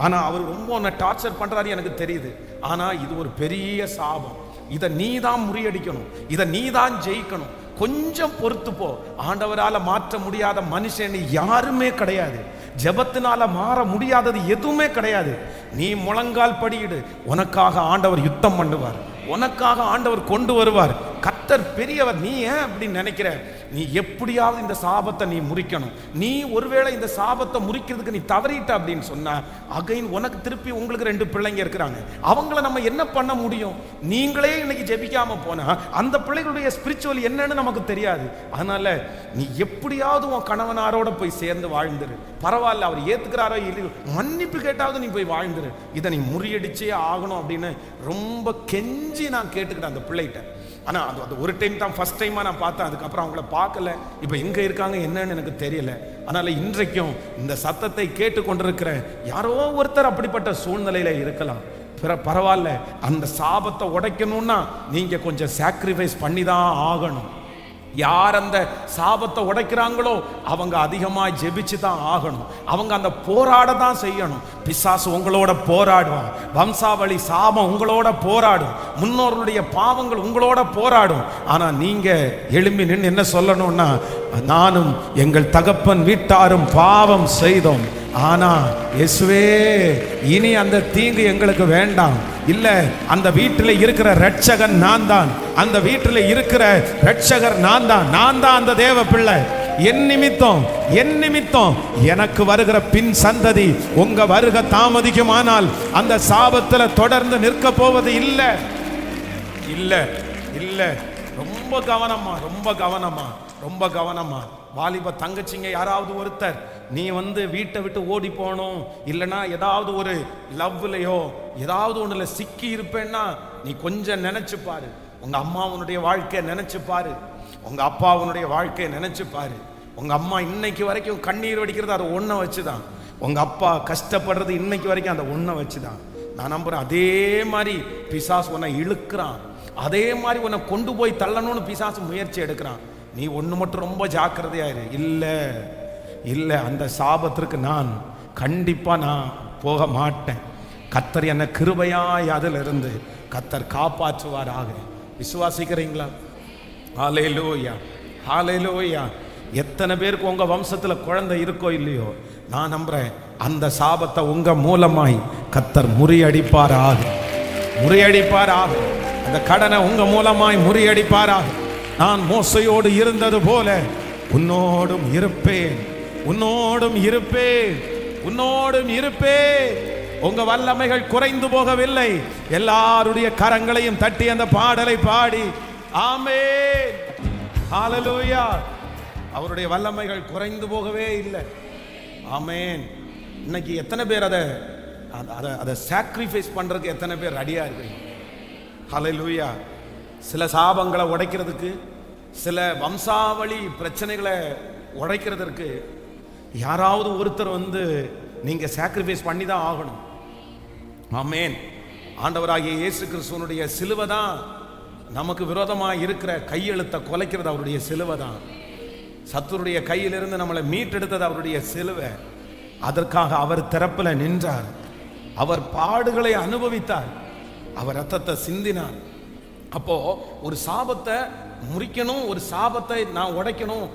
ஆனா அவர் ரொம்ப உன்னை டார்ச்சர் பண்றாரு எனக்கு தெரியுது. ஆனா இது ஒரு பெரிய சாபம். இதை நீ தான் முறியடிக்கணும், இதை நீ தான் ஜெயிக்கணும். கொஞ்சம் பொறுத்து போ. ஆண்டவரால மாற்ற முடியாத மனுஷன் யாருமே கிடையாது. ஜெபத்தினால மாற முடியாதது எதுவுமே கிடையாது. நீ முழங்கால் படியிடு, உனக்காக ஆண்டவர் யுத்தம் பண்ணுவார், உனக்காக ஆண்டவர் கொண்டு வருவார். கர்த்தர் பெரியவர். நீ ஏன் அப்படி நினைக்கிற? நீ எப்படியாவது இந்த சாபத்தை நீ முறிக்கணும். நீ ஒருவேளை இந்த சாபத்தை முறிக்கிறதுக்கு நீ தவறிட்ட அப்படின்னு சொன்னா அகைன் உனக்கு திருப்பி உங்களுக்கு 2 பிள்ளைங்க இருக்கிறாங்க, அவங்கள நம்ம என்ன பண்ண முடியும்? நீங்களே இன்னைக்கு ஜெபிக்காம போனா அந்த பிள்ளைகளுடைய ஸ்பிரிச்சுவல் என்னன்னு நமக்கு தெரியாது. அதனால நீ எப்படியாவது உன் கணவனாரோட போய் சேர்ந்து வாழ்ந்துரு. பரவாயில்ல, அவர் ஏத்துக்கிறாரோ இல்லையோ, மன்னிப்பு கேட்டாவது நீ போய் வாழ்ந்துரு. இதை நீ முறியடிச்சே ஆகணும் அப்படின்னு ரொம்ப கெஞ்சி நான் கேட்டுக்கிட்டேன் அந்த பிள்ளைகிட்ட. ஆனா அது ஒரு டைம் தான், ஃபர்ஸ்ட் டைமா நான் பார்த்தேன். அதுக்கப்புறம் அவங்கள பார்க்கல. இப்போ எங்க இருக்காங்க என்னன்னு எனக்கு தெரியல. அதனால இன்றைக்கும் இந்த சத்தத்தை கேட்டு கொண்டிருக்கிற யாரோ ஒருத்தர் அப்படிப்பட்ட சூழ்நிலையில இருக்கலாம். பரவாயில்ல, அந்த சாபத்தை உடைக்கணும்னா நீங்க கொஞ்சம் சாக்ரிஃபைஸ் பண்ணி தான் ஆகணும். யார் அந்த சாபத்தை உடைக்கிறாங்களோ அவங்க அதிகமா ஜெபிச்சு தான் ஆகணும். அவங்க அந்த போராட தான் செய்யணும். பிசாசு உங்களோட போராடுவான், வம்சாவளி சாபம் உங்களோட போராடும், முன்னோர்களுடைய பாவங்கள் உங்களோட போராடும். ஆனா நீங்க எழும்பி நின்று என்ன சொல்லணும்னா, நானும் எங்கள் தகப்பன் வீட்டாரும் பாவம் செய்தோம், ஆனா இயேசுவே இனி அந்த தீங்கு எங்களுக்கு வேண்டாம். இல்ல, அந்த வீட்டில் இருக்கிற ரட்சகன் நான் தான், அந்த வீட்டில் இருக்கிற ரட்சகர் நான் தான் அந்த தேவ பிள்ளை. என் நிமித்தம் எனக்கு வருகிற பின் சந்ததி உங்க வருகை தாமதிக்குமானால் அந்த சாபத்துல தொடர்ந்து நிற்க போவது இல்ல. ரொம்ப கவனமா வாலிப தங்கச்சிங்க, யாராவது ஒருத்தர் நீ வீட்டை விட்டு ஓடி போகணும், இல்லைன்னா ஏதாவது ஒரு லவ்லையோ ஏதாவது ஒண்ணுல சிக்கி இருப்பேன்னா நீ கொஞ்சம் நினைச்சு பாரு. உங்க அம்மாவுடைய வாழ்க்கையை நினைச்சு பாரு, உங்க அப்பாவுடைய வாழ்க்கையை நினைச்சு பாரு. உங்க அம்மா இன்னைக்கு வரைக்கும் கண்ணீர் வடிக்கிறது அதை ஒன்றை வச்சுதான். உங்க அப்பா கஷ்டப்படுறது இன்னைக்கு வரைக்கும் அந்த ஒன்றை வச்சுதான். நான் நம்புறேன் அதே மாதிரி பிசாசு உன்னை இழுக்கிறான், அதே மாதிரி உன்னை கொண்டு போய் தள்ளணும்னு பிசாசு முயற்சி எடுக்கிறான். நீ ஒன்று மட்டும் ரொம்ப ஜாக்கிரதையாயிரு. இல்லை, அந்த சாபத்திற்கு நான் கண்டிப்பா நான் போக மாட்டேன். கர்த்தர் என்ன கிருபையாய் அதிலிருந்து கர்த்தர் காப்பாற்றுவாராக. விசுவாசிக்கிறீங்களா? ஹல்லேலூயா, ஹல்லேலூயா. எத்தனை பேருக்கு உங்க வம்சத்துல குழந்தை இருக்கோ இல்லையோ, நான் நம்புறேன் அந்த சாபத்தை உங்க மூலமாய் கர்த்தர் முறியடிப்பாராக, முறியடிப்பாராக. அந்த கடனை உங்க மூலமாய் முறியடிப்பாராக. நான் மோசையோடு இருந்தது போல உன்னோடும் இருப்பேன், உன்னோடும் இருப்பேன், உன்னோடும் இருப்பேன். உங்க வல்லமைகள் குறைந்து போகவில்லை. எல்லாருடைய கரங்களையும் தட்டி அந்த பாடலை பாடி ஆமென், ஹல்லேலூயா. அவருடைய வல்லமைகள் குறைந்து போகவே இல்லை. ஆமென். இன்னைக்கு எத்தனை பேர் அதை சாக்ரிஃபைஸ் பண்றதுக்கு எத்தனை பேர் ரெடியா இருக்கீங்க? ஹல்லேலூயா. சில சாபங்களை உடைக்கிறதுக்கு, சில வம்சாவளி பிரச்சனைகளை உடைக்கிறதுக்கு யாராவது ஒருத்தர் நீங்க சாக்ரிஃபைஸ் பண்ணி தான் ஆகணும். ஆமென். ஆண்டவராகிய இயேசு கிறிஸ்துவனுடைய சிலுவை தான் நமக்கு விரோதமாக இருக்கிற கையெழுத்தை குலைக்கிறது. அவருடைய சிலுவை தான் சத்துருடைய கையிலிருந்து நம்மளை மீட்டெடுத்தது. அவருடைய சிலுவை. அதற்காக அவர் திறப்புல நின்றார். அவர் பாடுகளை அனுபவித்தார். அவர் ரத்தத்தை சிந்தினார். அப்போ ஒரு சாபத்தை முறிக்கணும், ஒரு சாபத்தை நான் உடைக்கணும்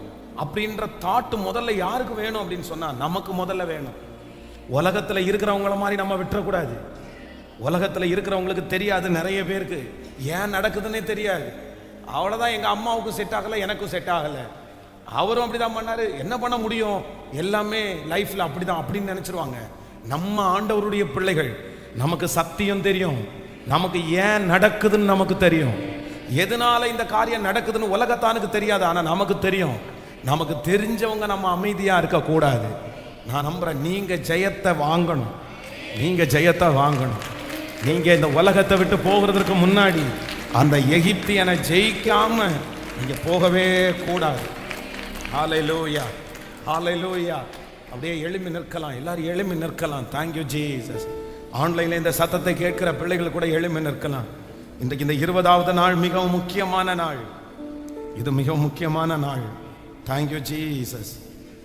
அப்படின்ற தாட்டு முதல்ல யாருக்கு வேணும் அப்படின்னு சொன்னா நமக்கு முதல்ல வேணும். உலகத்துல இருக்கிறவங்கள மாதிரி நம்ம விட்டுறக்கூடாது. உலகத்துல இருக்கிறவங்களுக்கு தெரியாது, நிறைய பேருக்கு ஏன் நடக்குதுன்னே தெரியாது. அவ்வளவுதான், எங்க அம்மாவுக்கு செட் ஆகல, எனக்கும் செட் ஆகல, அவரும் அப்படிதான் பண்ணாரு, என்ன பண்ண முடியும், எல்லாமே லைஃப்ல அப்படிதான் அப்படின்னு நினைச்சிருவாங்க. நம்ம ஆண்டவருடைய பிள்ளைகள், நமக்கு சத்தியம் தெரியும், நமக்கு ஏன் நடக்குதுன்னு நமக்கு தெரியும். எதனால இந்த காரியம் நடக்குதுன்னு உலகத்தானுக்கு தெரியாது, ஆனா நமக்கு தெரியும். நமக்கு தெரிஞ்சவங்க நம்ம அமைதியா இருக்க கூடாது. நான் நம்புறேன் நீங்க ஜெயத்தை வாங்கணும், நீங்க ஜெயத்தை வாங்கணும். நீங்க இந்த உலகத்தை விட்டு போகிறதுக்கு முன்னாடி அந்த எகிப்தியனை ஜெயிக்காம நீங்க போகவே கூடாது. ஹல்லேலூயா, ஹல்லேலூயா. அப்படியே எழும்பி நிற்கலாம், எல்லாரும் எழும்பி நிற்கலாம். Thank you Jesus. ஆன்லைன்ல இந்த சத்தத்தை கேட்கிற பிள்ளைகள் கூட எழும்பி நிற்கலாம். இன்றைக்கு இந்த 20வது நாள் மிகவும் முக்கியமான நாள். இது மிகவும் முக்கியமான நாள். Thank you Jesus,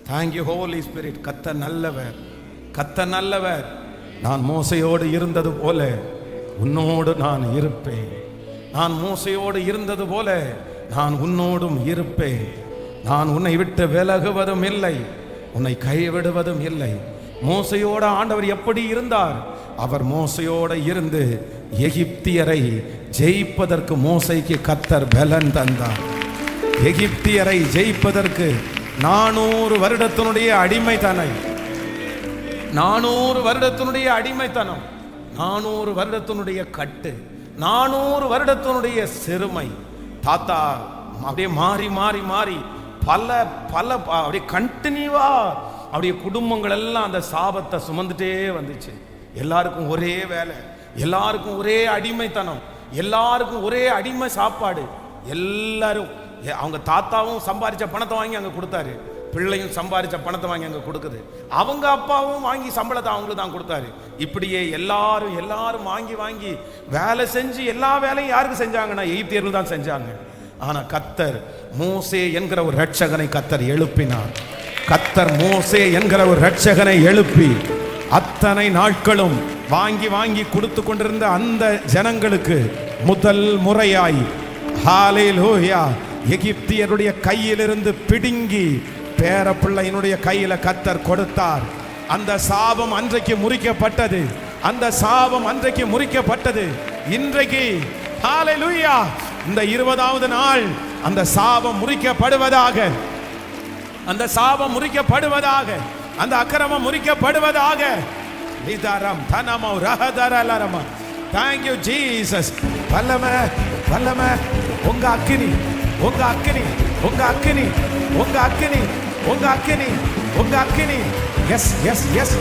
thank you holy spirit. கர்த்தர் நல்லவர், கர்த்தர் நல்லவர். நான் மோசையோடு இருந்தது போல உன்னோடு நான் இருப்பேன். நான் மோசையோடு இருந்தது போல நான் உன்னோடும் இருப்பேன். நான் உன்னை விட்டு விலகுவதும் இல்லை, உன்னை கைவிடுவதும் இல்லை. மோசையோட ஆண்டவர் எப்படி இருந்தார்? அவர் மோசையோட இருந்து எகிப்தியரை ஜெயிப்பதற்கு மோசைக்கு கர்த்தர் பலன் தந்தார். எகிப்தியரை ஜெயிப்பதற்கு 400 வருடத்தினுடைய அடிமைத்தனம், 400 வருடத்தினுடைய அடிமைத்தனம், 400 வருடத்தினுடைய கட்டு, 400 வருடத்தினுடைய சிறுமை. தாத்தா அப்படியே மாறி மாறி மாறி பல பல அப்படியே கண்டினியூவா அப்படியே குடும்பங்கள் எல்லாம் அந்த சாபத்தை சுமந்துட்டே வந்துச்சு. எல்லாருக்கும் ஒரே வேலை, எல்லாருக்கும் ஒரே அடிமைத்தனம், எல்லாருக்கும் ஒரே அடிமை சாப்பாடு. எல்லாரும் அவங்க தாத்தாவும் சம்பாதிச்ச பணத்தை வாங்கி அங்க கொடுத்தாரு, பிள்ளையும் சம்பாதிச்ச பணத்தை வாங்கி அங்க கொடுக்குது, அவங்க அப்பாவும் வாங்கி சம்பளத்தை அவங்களுக்கு தான் கொடுத்தாரு. இப்படியே எல்லாரும் எல்லாரும் வாங்கி வாங்கி வேலை செஞ்சு எல்லா வேலையும் யாருக்கு செஞ்சாங்கன்னா எகிப்தியர்கள் தான் செஞ்சாங்க. ஆனா கர்த்தர் மோசே என்கிற ஒரு ரட்சகனை கர்த்தர் எழுப்பினார். கர்த்தர் மோசே என்கிற ஒரு ரட்சகனை எழுப்பி அத்தனை நாட்களும் வாங்கி வாங்கி கொடுத்து கொண்டிருந்த அந்த ஜனங்களுக்கு முதல் முறையாய் ஹல்லேலூயா எகிப்தியருடைய கையிலிருந்து பிடுங்கி பேர பிள்ளையினுடைய கையில கர்த்தர் கொடுத்தார். அந்த சாபம் அன்றைக்கு முறிக்கப்பட்டது, அந்த சாபம் அன்றைக்கு முறிக்கப்பட்டது. இன்றைக்கு ஹல்லேலூயா இந்த 20வது நாள் அந்த சாபம் முறிக்கப்படுவதாக, அந்த சாபம் முறிக்கப்படுவதாக, அந்த அக்கிரமம் முறிக்கப்படுவதாக. நிதாரம் தனமோ ரஹதரலரம. Thank you Jesus. வல்லமை வல்லமை உங்க அக்கினி, உங்க அக்கினி, உங்க அக்கினி, உங்க அக்கினி, உங்க அக்கினி, உங்க அக்கினி. Yes yes yes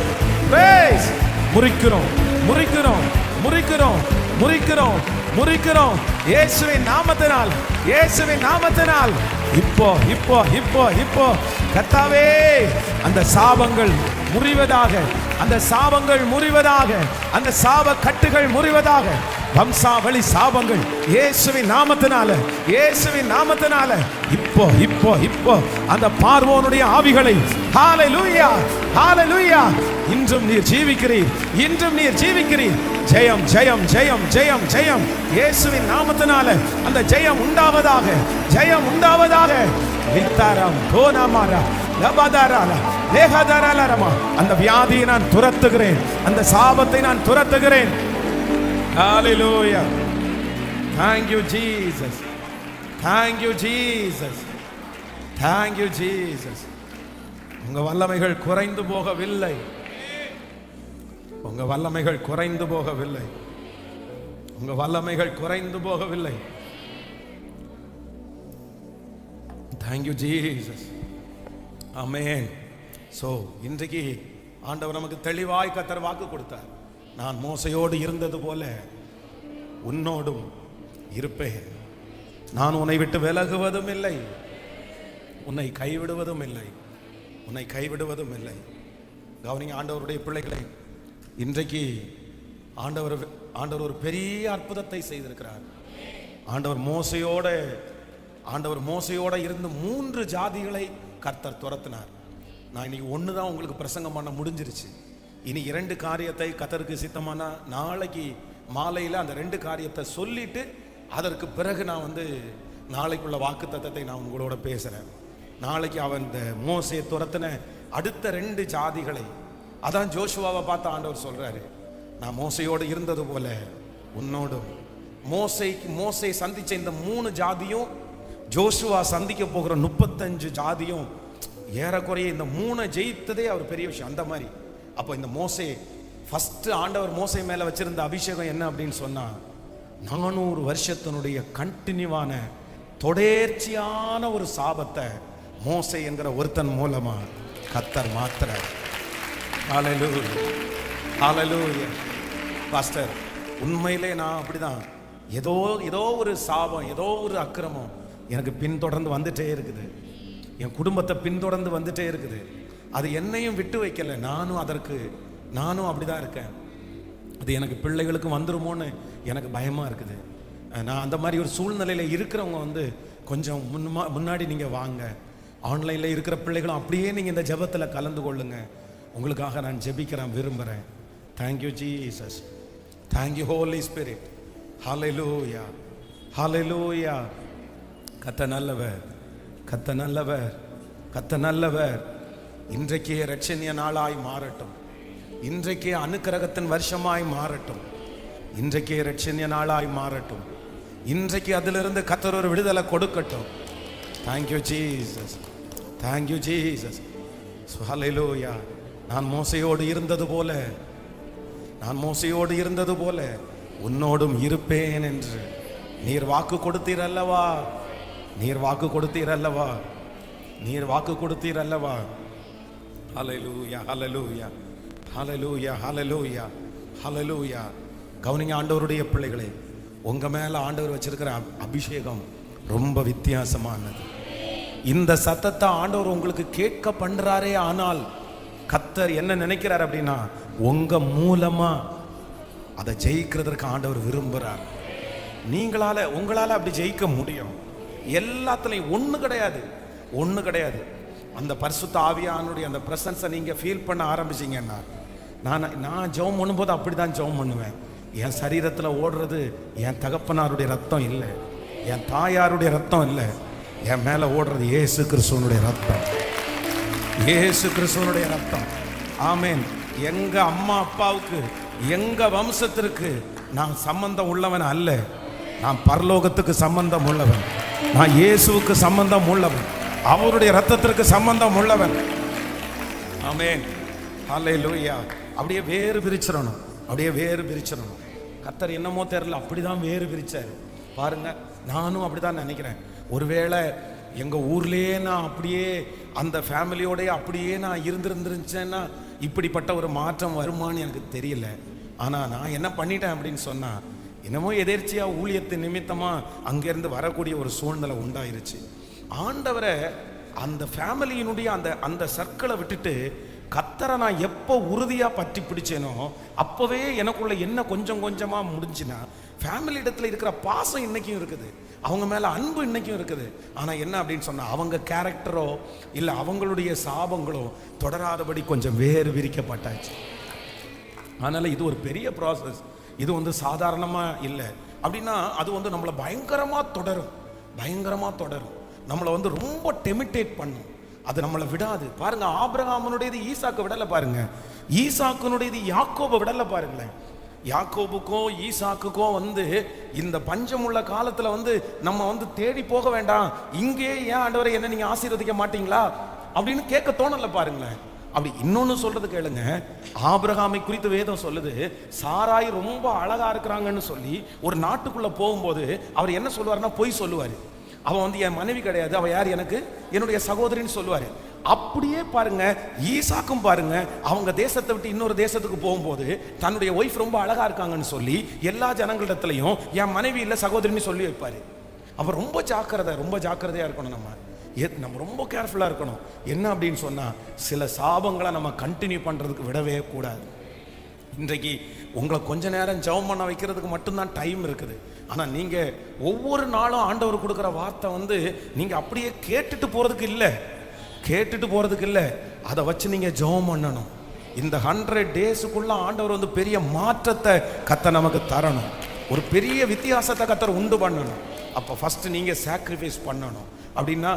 praise. முறிக்கிறோம் முறிக்கிறோம் முறிக்கிறோம் முறிக்கிறோம் முறிக்கிறோம் இயேசுவின் நாமத்தினால், இயேசுவின் நாமத்தினால். இப்போ இப்போ இப்போ இப்போ கர்த்தாவே அந்த சாபங்கள் முறிவதாக, அந்த சாபங்கள் முறிவதாக, அந்த சாப கட்டுகள் முறிவதாக. வம்சாவளி சாபங்கள் இயேசுவின் நாமத்தினால, இயேசுவின் நாமத்தினால இப்போ இப்போ இப்போ அந்த பார்வோனுடைய ஆவிகளை ஹல்லேலூயா ஹல்லேலூயா இன்றும் நீர் ஜீவிக்கிறீர், இன்றும் நீர் ஜீவிக்கிறீர். ஜெயம் ஜெயம் ஜெயம் ஜெயம் ஜெயம். இயேசுவின் நாமத்தினால அந்த ஜெயம் உண்டாவதாக, ஜெயம் உண்டாவதாக. வித்தாரம் கோனாமாரா லபதாராலா லேஹதாராலரமா. அந்த வியாதியை நான் துரத்துகிறேன், அந்த சாபத்தை நான் துரத்துகிறேன். ஹalleluya. Thank you Jesus. Thank you Jesus. Thank you Jesus. உங்க வல்லமைகள் குறைந்து போகவில்லை, உங்க வல்லமைகள் குறைந்து போகவில்லை, உங்க வல்லமைகள் குறைந்து போகவில்லை. Thank you Jesus. Amen. So இன்றைக்கு ஆண்டவர் நமக்கு தெளிவாய் கர்த்தர் வாக்கு கொடுத்தார். நான் மோசையோடு இருந்தது போல உன்னோடும் இருப்பேன். நான் உன்னை விட்டு விலகுவதும் இல்லை, உன்னை கைவிடுவதும் இல்லை, உன்னை கைவிடுவதும் இல்லை. கவனிங்க ஆண்டவருடைய பிள்ளைகளை, இன்றைக்கு ஆண்டவர் ஒரு பெரிய அற்புதத்தை செய்திருக்கிறார். ஆண்டவர் மோசையோட இருந்து 3 ஜாதிகளை கர்த்தர் துரத்தினார். நான் இன்னைக்கு 1 தான் உங்களுக்கு பிரசங்கம் பண்ண முடிஞ்சிருச்சு. இனி 2 காரியத்தை கர்த்தருக்கு சித்தமான நாளைக்கு மாலையில் அந்த 2 காரியத்தை சொல்லிட்டு அதற்கு பிறகு நான் நாளைக்குள்ள வாக்குத்தத்தத்தை நான் உங்களோட பேசுறேன். நாளைக்கு அவன் இந்த மோசையை துரத்தின அடுத்த 2 ஜாதிகளை, அதான் ஜோஷுவாவை பார்த்து ஆண்டவர் சொல்றாரு, நான் மோசையோடு இருந்தது போல உன்னோடும். மோசை சந்திச்ச இந்த 3 ஜாதியும் ஜோஷுவா சந்திக்க போகிற 35 ஜாதியும் ஏறக்குறைய இந்த 3 ஜெயித்ததே அவர் பெரிய விஷயம். அந்த மாதிரி அப்போ இந்த மோசே ஃபர்ஸ்ட் ஆண்டவர் மோசை மேல வச்சிருந்த அபிஷேகம் என்ன அப்படின்னு சொன்னா, 400 வருஷத்தினுடைய கண்டினியூவான தொடர்ச்சியான ஒரு சாபத்தை மோசை என்கிற ஒருத்தன் மூலமா கர்த்தர் மாத்துறார். ஹalleluya ஹalleluya. பாஸ்டர், உண்மையிலே நான் அப்படிதான், ஏதோ ஒரு சாபம், ஏதோ ஒரு அக்கிரமம் எனக்கு பின்தொடர்ந்து வந்துட்டே இருக்குது, என் குடும்பத்தை பின்தொடர்ந்து வந்துட்டே இருக்குது. அது என்னையும் விட்டு வைக்கல, நானும் அப்படிதான் இருக்கேன். அது எனக்கு பிள்ளைகளுக்கும் வந்துருமோன்னு எனக்கு பயமா இருக்குது. நான் அந்த மாதிரி ஒரு சூழ்நிலையில இருக்கிறவங்க கொஞ்சம் முன்னாடி நீங்க வாங்க. ஆன்லைன்ல இருக்கிற பிள்ளைகளும் அப்படியே நீங்க இந்த ஜெபத்துல கலந்து கொள்ளுங்க. உங்களுக்காக நான் ஜெபிக்கிறேன், விரும்புகிறேன். Thank you Jesus, thank you holy spirit. ஹalleluya ஹalleluya. கர்த்தர் நல்லவர், கர்த்தர் நல்லவர், கர்த்தர் நல்லவர். இன்றைக்கே இரட்சணிய நாளாய் மாறட்டும், இன்றைக்கே அனுக்கிரகத்தின் வருஷமாய் மாறட்டும், இன்றைக்கே இரட்சணிய நாளாய் மாறட்டும், இன்றைக்கு அதிலிருந்து கர்த்தர் ஒரு விடுதலை கொடுக்கட்டும். Thank you Jesus, thank you Jesus. ஹalleluya. நான் மோசையோடு இருந்தது போல உன்னோடும் இருப்பேன் என்று நீர் வாக்கு கொடுத்தீர் அல்லவா, நீர் வாக்கு கொடுத்தீர் அல்லவா, நீர் வாக்கு கொடுத்தீர் அல்லவா. ஹalleluya ஹalleluya ஹalleluya ஹalleluya ஹalleluya. கவனிங்க ஆண்டவருடைய பிள்ளைகளே, உங்க மேல ஆண்டவர் வச்சிருக்கிற அபிஷேகம் ரொம்ப வித்தியாசமானது. இந்த சத்தத்தை ஆண்டவர் உங்களுக்கு கேட்க பண்றாரே, ஆனால் கர்த்தர் என்ன நினைக்கிறார் அப்படின்னா, உங்க மூலமா அதை ஜெயிக்கிறதுக்கு ஆண்டவர் விரும்புகிறார். உங்களால அப்படி ஜெயிக்க முடியும். எல்லாத்துலையும் ஒன்று கிடையாது. அந்த பரிசுத்த ஆவியானுடைய அந்த பிரசன்ஸை நீங்க ஃபீல் பண்ண ஆரம்பிச்சிங்கன்னா, நான் ஜெபம் பண்ணும்போது அப்படிதான் ஜெபம் பண்ணுவேன். என் சரீரத்தில் ஓடுறது என் தகப்பனாருடைய ரத்தம் இல்லை, என் தாயாருடைய ரத்தம் இல்லை, என் மேல ஓடுறது இயேசு கிறிஸ்துவனுடைய ரத்தம், இயேசு கிறிஸ்துவனுடைய ரத்தம். ஆமென். எங்க அம்மா அப்பாவுக்கு, எங்க வம்சத்திற்கு நான் சம்பந்தம் உள்ளவன் அல்ல, நான் பரலோகத்துக்கு சம்பந்தம் உள்ளவன், நான் இயேசுவுக்கு சம்பந்தம் உள்ளவன், அவருடைய ரத்தத்திற்கு சம்பந்தம் உள்ளவன். ஆமென். ஹalleluya. அப்படியே வேறு பிரிச்சிடணும், அப்படியே வேறு பிரிச்சிடணும். கர்த்தர் என்னமோ தெரியல, அப்படிதான் வேறு பிரிச்சாரு பாருங்க. நானும் அப்படிதான் நினைக்கிறேன். ஒருவேளை எங்க ஊர்லயே நான் அப்படியே அந்த ஃபேமிலியோட அப்படியே நான் இருந்திருந்துருச்சேன்னா இப்படிப்பட்ட ஒரு மாற்றம் வருமானு எனக்கு தெரியல. ஆனா நான் என்ன பண்ணிட்டேன் அப்படின்னு சொன்னா, என்னமோ எதேர்ச்சியா ஊழியத்தின் நிமித்தமா அங்கிருந்து வரக்கூடிய ஒரு சூழ்நிலை உண்டாயிருச்சு. ஆண்டவரை அந்த ஃபேமிலியினுடைய அந்த சர்க்கிளை விட்டுட்டு கத்தரை நான் எப்போ உறுதியாக பற்றி பிடிச்சேனோ அப்போவே எனக்குள்ள என்ன கொஞ்சம் கொஞ்சமாக முடிஞ்சுன்னா ஃபேமிலி இடத்துல இருக்கிற பாசம் இன்னைக்கும் இருக்குது, அவங்க மேலே அன்பு இன்னைக்கும் இருக்குது. ஆனால் என்ன அப்படின்னு சொன்னால் அவங்க கேரக்டரோ இல்லை அவங்களுடைய சாபங்களோ தொடராதபடி கொஞ்சம் வேறு விரிக்கப்பட்டாச்சு. அதனால் இது ஒரு பெரிய ப்ராசஸ். இது வந்து சாதாரணமாக இல்லை. அப்படின்னா அது வந்து நம்மளை பயங்கரமாக தொடரும், நம்மளை வந்து ரொம்ப டெமிட்டேட் பண்ணும். அது நம்மளை விடாது. பாருங்க, ஆபிரகாமுடையது ஈசாக்கு விடலை பாருங்க, ஈசாக்குனுடையது யாக்கோபை விடலை பாருங்களேன். யாக்கோபுக்கும் ஈசாக்குக்கும் வந்து இந்த பஞ்சமுள்ள காலத்தில் வந்து நம்ம வந்து தேடி போக வேண்டாம், இங்கே ஏன் ஆண்டவரை என்ன நீங்கள் ஆசீர்வதிக்க மாட்டீங்களா அப்படின்னு கேட்க தோணலை பாருங்களேன். அப்படி இன்னொன்று சொல்றது கேளுங்க, ஆபிரகாமை குறித்து வேதம் சொல்லுது, சாராய் ரொம்ப அழகா இருக்கிறாங்கன்னு சொல்லி ஒரு நாட்டுக்குள்ள போகும்போது அவர் என்ன சொல்லுவாருன்னா பொய் சொல்லுவார். அவன் வந்து என் மனைவி கிடையாது, அவன் யார், எனக்கு என்னுடைய சகோதரின்னு சொல்லுவார். அப்படியே பாருங்க ஈசாக்கும் பாருங்க, அவங்க தேசத்தை விட்டு இன்னொரு தேசத்துக்கு போகும்போது தன்னுடைய ஒய்ஃப் ரொம்ப அழகா இருக்காங்கன்னு சொல்லி எல்லா ஜனங்களிடத்துலையும் என் மனைவி இல்லை சகோதரின்னு சொல்லி வைப்பாரு. அப்ப ரொம்ப ஜாக்கிரதையா இருக்கணும். நம்ம ரொம்ப கேர்ஃபுல்லாக இருக்கணும். என்ன அப்படின்னு சொன்னால் சில சாபங்களை நம்ம கண்டினியூ பண்ணுறதுக்கு விடவே கூடாது. இன்றைக்கு உங்களை கொஞ்ச நேரம் ஜெபம் பண்ண வைக்கிறதுக்கு மட்டும்தான் டைம் இருக்குது. ஆனால் நீங்கள் ஒவ்வொரு நாளும் ஆண்டவர் கொடுக்குற வார்த்தை வந்து நீங்கள் அப்படியே கேட்டுட்டு போகிறதுக்கு இல்லை, அதை வச்சு நீங்கள் ஜெபம் பண்ணணும். இந்த 100 டேஸுக்குள்ள ஆண்டவர் வந்து பெரிய மாற்றத்தை கத்த நமக்கு தரணும், ஒரு பெரிய வித்தியாசத்தை கத்தர் உண்டு பண்ணணும். அப்போ ஃபஸ்ட்டு நீங்கள் சாக்ரிஃபைஸ் பண்ணணும். அப்படின்னா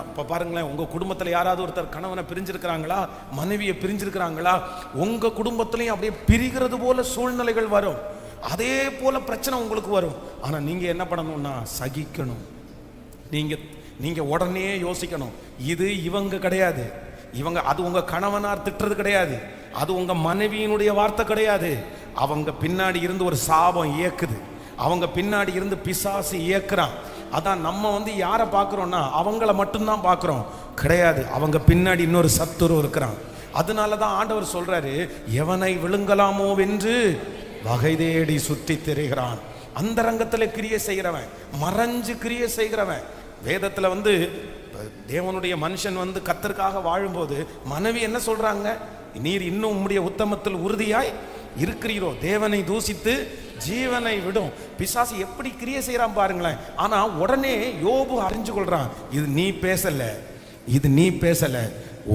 இப்போ பாருங்களேன், உங்கள் குடும்பத்தில் யாராவது ஒருத்தர் கணவனை பிரிஞ்சிருக்கிறாங்களா, மனைவியை பிரிஞ்சிருக்கிறாங்களா, உங்கள் குடும்பத்திலையும் அப்படியே பிரிகிறது போல சூழ்நிலைகள் வரும், அதே போல பிரச்சனை உங்களுக்கு வரும். ஆனால் நீங்கள் என்ன பண்ணணும்னா சகிக்கணும். நீங்கள் உடனே யோசிக்கணும், இது இவங்க கிடையாது, அது உங்கள் கணவனார் திட்டுறது கிடையாது, அது உங்கள் மனைவியினுடைய வார்த்தை கிடையாது, அவங்க பின்னாடி இருந்து ஒரு சாபம் இயக்குது, அவங்க பின்னாடி இருந்து பிசாசு இயக்குறான். அதான் நம்ம வந்து யாரை பார்க்குறோன்னா அவங்கள மட்டும்தான் பார்க்குறோம் கிடையாது, அவங்க பின்னாடி இன்னொரு சத்துரு இருக்கிறான். அதனால தான் ஆண்டவர் சொல்றாரு, எவனை விழுங்கலாமோ வென்று வகை தேடி சுத்தி திரிகிறான். அந்த ரங்கத்தில் கிரியை செய்கிறவன், மறைஞ்சு கிரியை செய்கிறவன். வேதத்தில் வந்து தேவனுடைய மனுஷன் வந்து கர்த்தருக்காக வாழும்போது மனைவி என்ன சொல்றாங்க, நீர் இன்னும் உம்முடைய உத்தமத்தில் உறுதியாய் இருக்கிறீரோ, தேவனை தூசித்து ஜீவனை விடும். பிசாசு எப்படி கிரியை செய்யறான் பாருங்களேன். ஆனா உடனே யோபு அறிஞ்சு கொள்றான், இது நீ பேசல,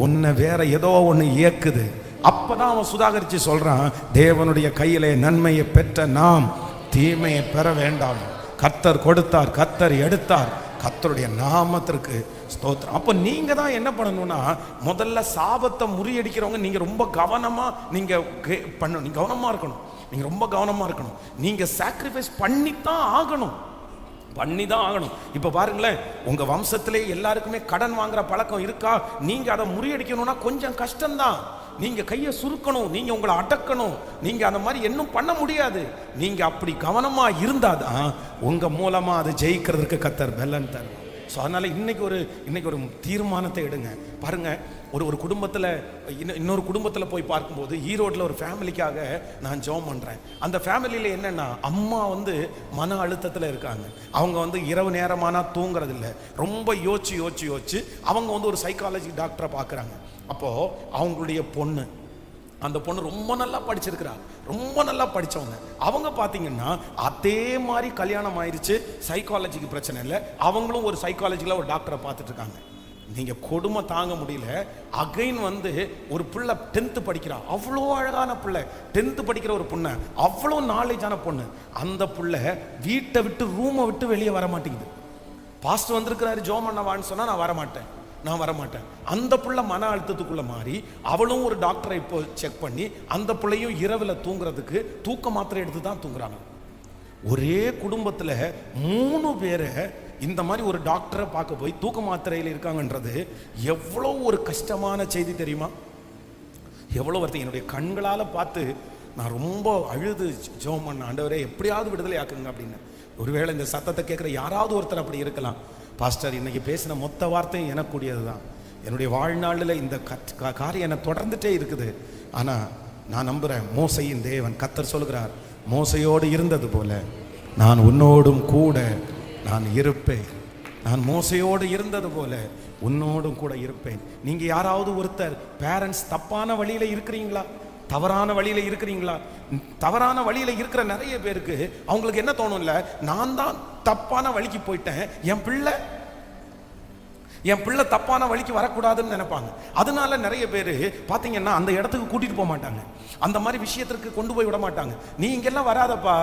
உன்னை வேற ஏதோ ஒன்று இயக்குது. அப்பதான் அவன் சுதாகரிச்சு சொல்றான், தேவனுடைய கையிலே நன்மையை பெற்ற நாம் தீமையை பெற வேண்டாம். கர்த்தர் கொடுத்தார், கர்த்தர் எடுத்தார், கர்த்தருடைய நாமத்திற்கு ஸ்தோத்திரம். அப்போ நீங்க தான் என்ன பண்ணணும்னா, முதல்ல சாபத்தை முறியடிக்கிறவங்க நீங்க ரொம்ப கவனமா நீங்க கவனமா இருக்கணும். நீங்க ரொம்ப கவனமா இருக்கணும். நீங்க சாக்ரிஃபைஸ் பண்ணித்தான் ஆகணும். இப்ப பாருங்களேன், உங்க வம்சத்திலே எல்லாருக்குமே கடன் வாங்குற பழக்கம் இருக்கா? நீங்க அதை முறியடிக்கணும்னா கொஞ்சம் கஷ்டம்தான். நீங்க கையை சுருக்கணும், நீங்க உங்களை அடக்கணும், நீங்க அந்த மாதிரி இன்னும் பண்ண முடியாது. நீங்க அப்படி கவனமா இருந்தாதான் உங்க மூலமா அது ஜெயிக்கிறதுக்கு கர்த்தர் பலன் தரும். ஸோ அதனால இன்னைக்கு ஒரு தீர்மானத்தை எடுங்க. பாருங்க, ஒரு குடும்பத்தில் இன்னொரு குடும்பத்தில் போய் பார்க்கும்போது ஈரோட்டில் ஒரு ஃபேமிலிக்காக நான் ஜெபம் பண்ணுறேன். அந்த ஃபேமிலியில் என்னென்னா, அம்மா வந்து மன அழுத்தத்தில் இருக்காங்க. அவங்க வந்து இரவு நேரமானால் தூங்குறதில்ல, ரொம்ப யோசிச்சு அவங்க வந்து ஒரு சைக்காலஜி டாக்டரை பார்க்குறாங்க. அப்போது அவங்களுடைய அந்த பொண்ணு ரொம்ப நல்லா படிச்சிருக்கிறா, ரொம்ப நல்லா படித்தவங்க. அவங்க பார்த்தீங்கன்னா அதே மாதிரி கல்யாணம் ஆயிடுச்சு, சைக்காலஜிக்கு பிரச்சனை இல்லை, அவங்களும் ஒரு சைக்காலஜியில் ஒரு டாக்டரை பார்த்துட்டு இருக்காங்க. நீங்கள் கொடுமை தாங்க முடியல. அகைன் வந்து ஒரு பிள்ளை 10th படிக்கிறா, அவ்வளோ அழகான பிள்ளை, 10th படிக்கிற ஒரு பொண்ணு, அவ்வளோ நாலேஜான பொண்ணு. அந்த பிள்ளை வீட்டை விட்டு ரூமை விட்டு வெளியே வர மாட்டேங்குது. பாஸ்டர் வந்திருக்கிறாரு ஜெபம் பண்ணவான்னு சொன்னால் நான் வரமாட்டேன். அந்த பிள்ளை மன அழுத்தத்துக்குள்ள மாறி அவளும் ஒரு டாக்டரை இப்போ செக் பண்ணி அந்த பிள்ளையும் இரவில் தூங்குறதுக்கு தூக்க மாத்திரை எடுத்து தான் தூங்குறாங்க. ஒரே குடும்பத்தில் 3 பேரை இந்த மாதிரி ஒரு டாக்டரை பார்க்க போய் தூக்க மாத்திரையில் இருக்காங்கன்றது எவ்வளோ ஒரு கஷ்டமான செய்தி தெரியுமா? எவ்வளோ வருது. என்னுடைய கண்களால் பார்த்து நான் ரொம்ப அழுது ஜெபம் பண்ண, ஆண்டவரே எப்படியாவது விடுதலை ஆக்குங்க அப்படின்னு. ஒருவேளை இந்த சத்தத்தை கேட்குற யாராவது ஒருத்தர் அப்படி இருக்கலாம். பாஸ்டர், இன்னைக்கு பேசின மொத்த வார்த்தையும் எனக்கூடியது தான். என்னுடைய வாழ்நாளில் இந்த காரியம் என்னை தொடர்ந்துட்டே இருக்குது. ஆனால் நான் நம்புகிறேன், மோசையின் தேவன் கர்த்தர் சொல்கிறார், மோசையோடு இருந்தது போல நான் உன்னோடும் கூட நான் இருப்பேன். நான் மோசையோடு இருந்தது போல உன்னோடும் கூட இருப்பேன். நீங்க யாராவது ஒருத்தர் பேரண்ட்ஸ் தப்பான வழியில இருக்கிறீங்களா? தவறான வழியில இருக்கிறீங்களா? தவறான வழியில இருக்கிற நிறைய பேருக்கு அவங்களுக்கு என்ன தோணும்ல, நான் தான் தப்பான வழிக்கு போயிட்டேன், என் பிள்ளை தப்பான வழிக்கு வரக்கூடாதுன்னு நினைப்பாங்க. அதனால நிறைய பேர் பார்த்தீங்கன்னா அந்த இடத்துக்கு கூட்டிட்டு போக மாட்டாங்க, அந்த மாதிரி விஷயத்திற்கு கொண்டு போய் விட மாட்டாங்க. நீ இங்கெல்லாம் வராதப்பா,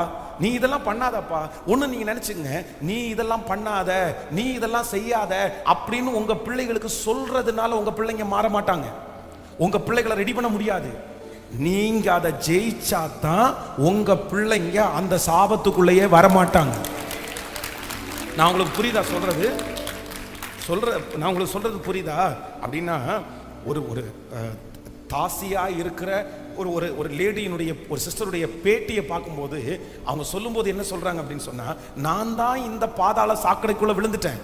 நீ இதெல்லாம் பண்ணாதப்பா. ஒன்று நீங்கள் நினச்சிங்க, நீ இதெல்லாம் பண்ணாத, நீ இதெல்லாம் செய்யாத அப்படின்னு உங்கள் பிள்ளைகளுக்கு சொல்றதுனால உங்கள் பிள்ளைங்க மாற மாட்டாங்க. உங்கள் பிள்ளைகளை ரெடி பண்ண முடியாது. நீங்க அதை ஜெயிச்சா தான் உங்க பிள்ளைங்க அந்த சாபத்துக்குள்ளேயே வரமாட்டாங்க. நான் உங்களுக்கு புரியுதா நான் உங்களுக்கு சொல்றது புரியுதா? அப்படின்னா ஒரு தாசியா இருக்கிற ஒரு லேடியினுடைய ஒரு சிஸ்டருடைய பேட்டியை பார்க்கும்போது அவங்க சொல்லும்போது என்ன சொல்றாங்க அப்படின்னு சொன்னா, நான் தான் இந்த பாதாள சாக்கடைக்குள்ள விழுந்துட்டேன்,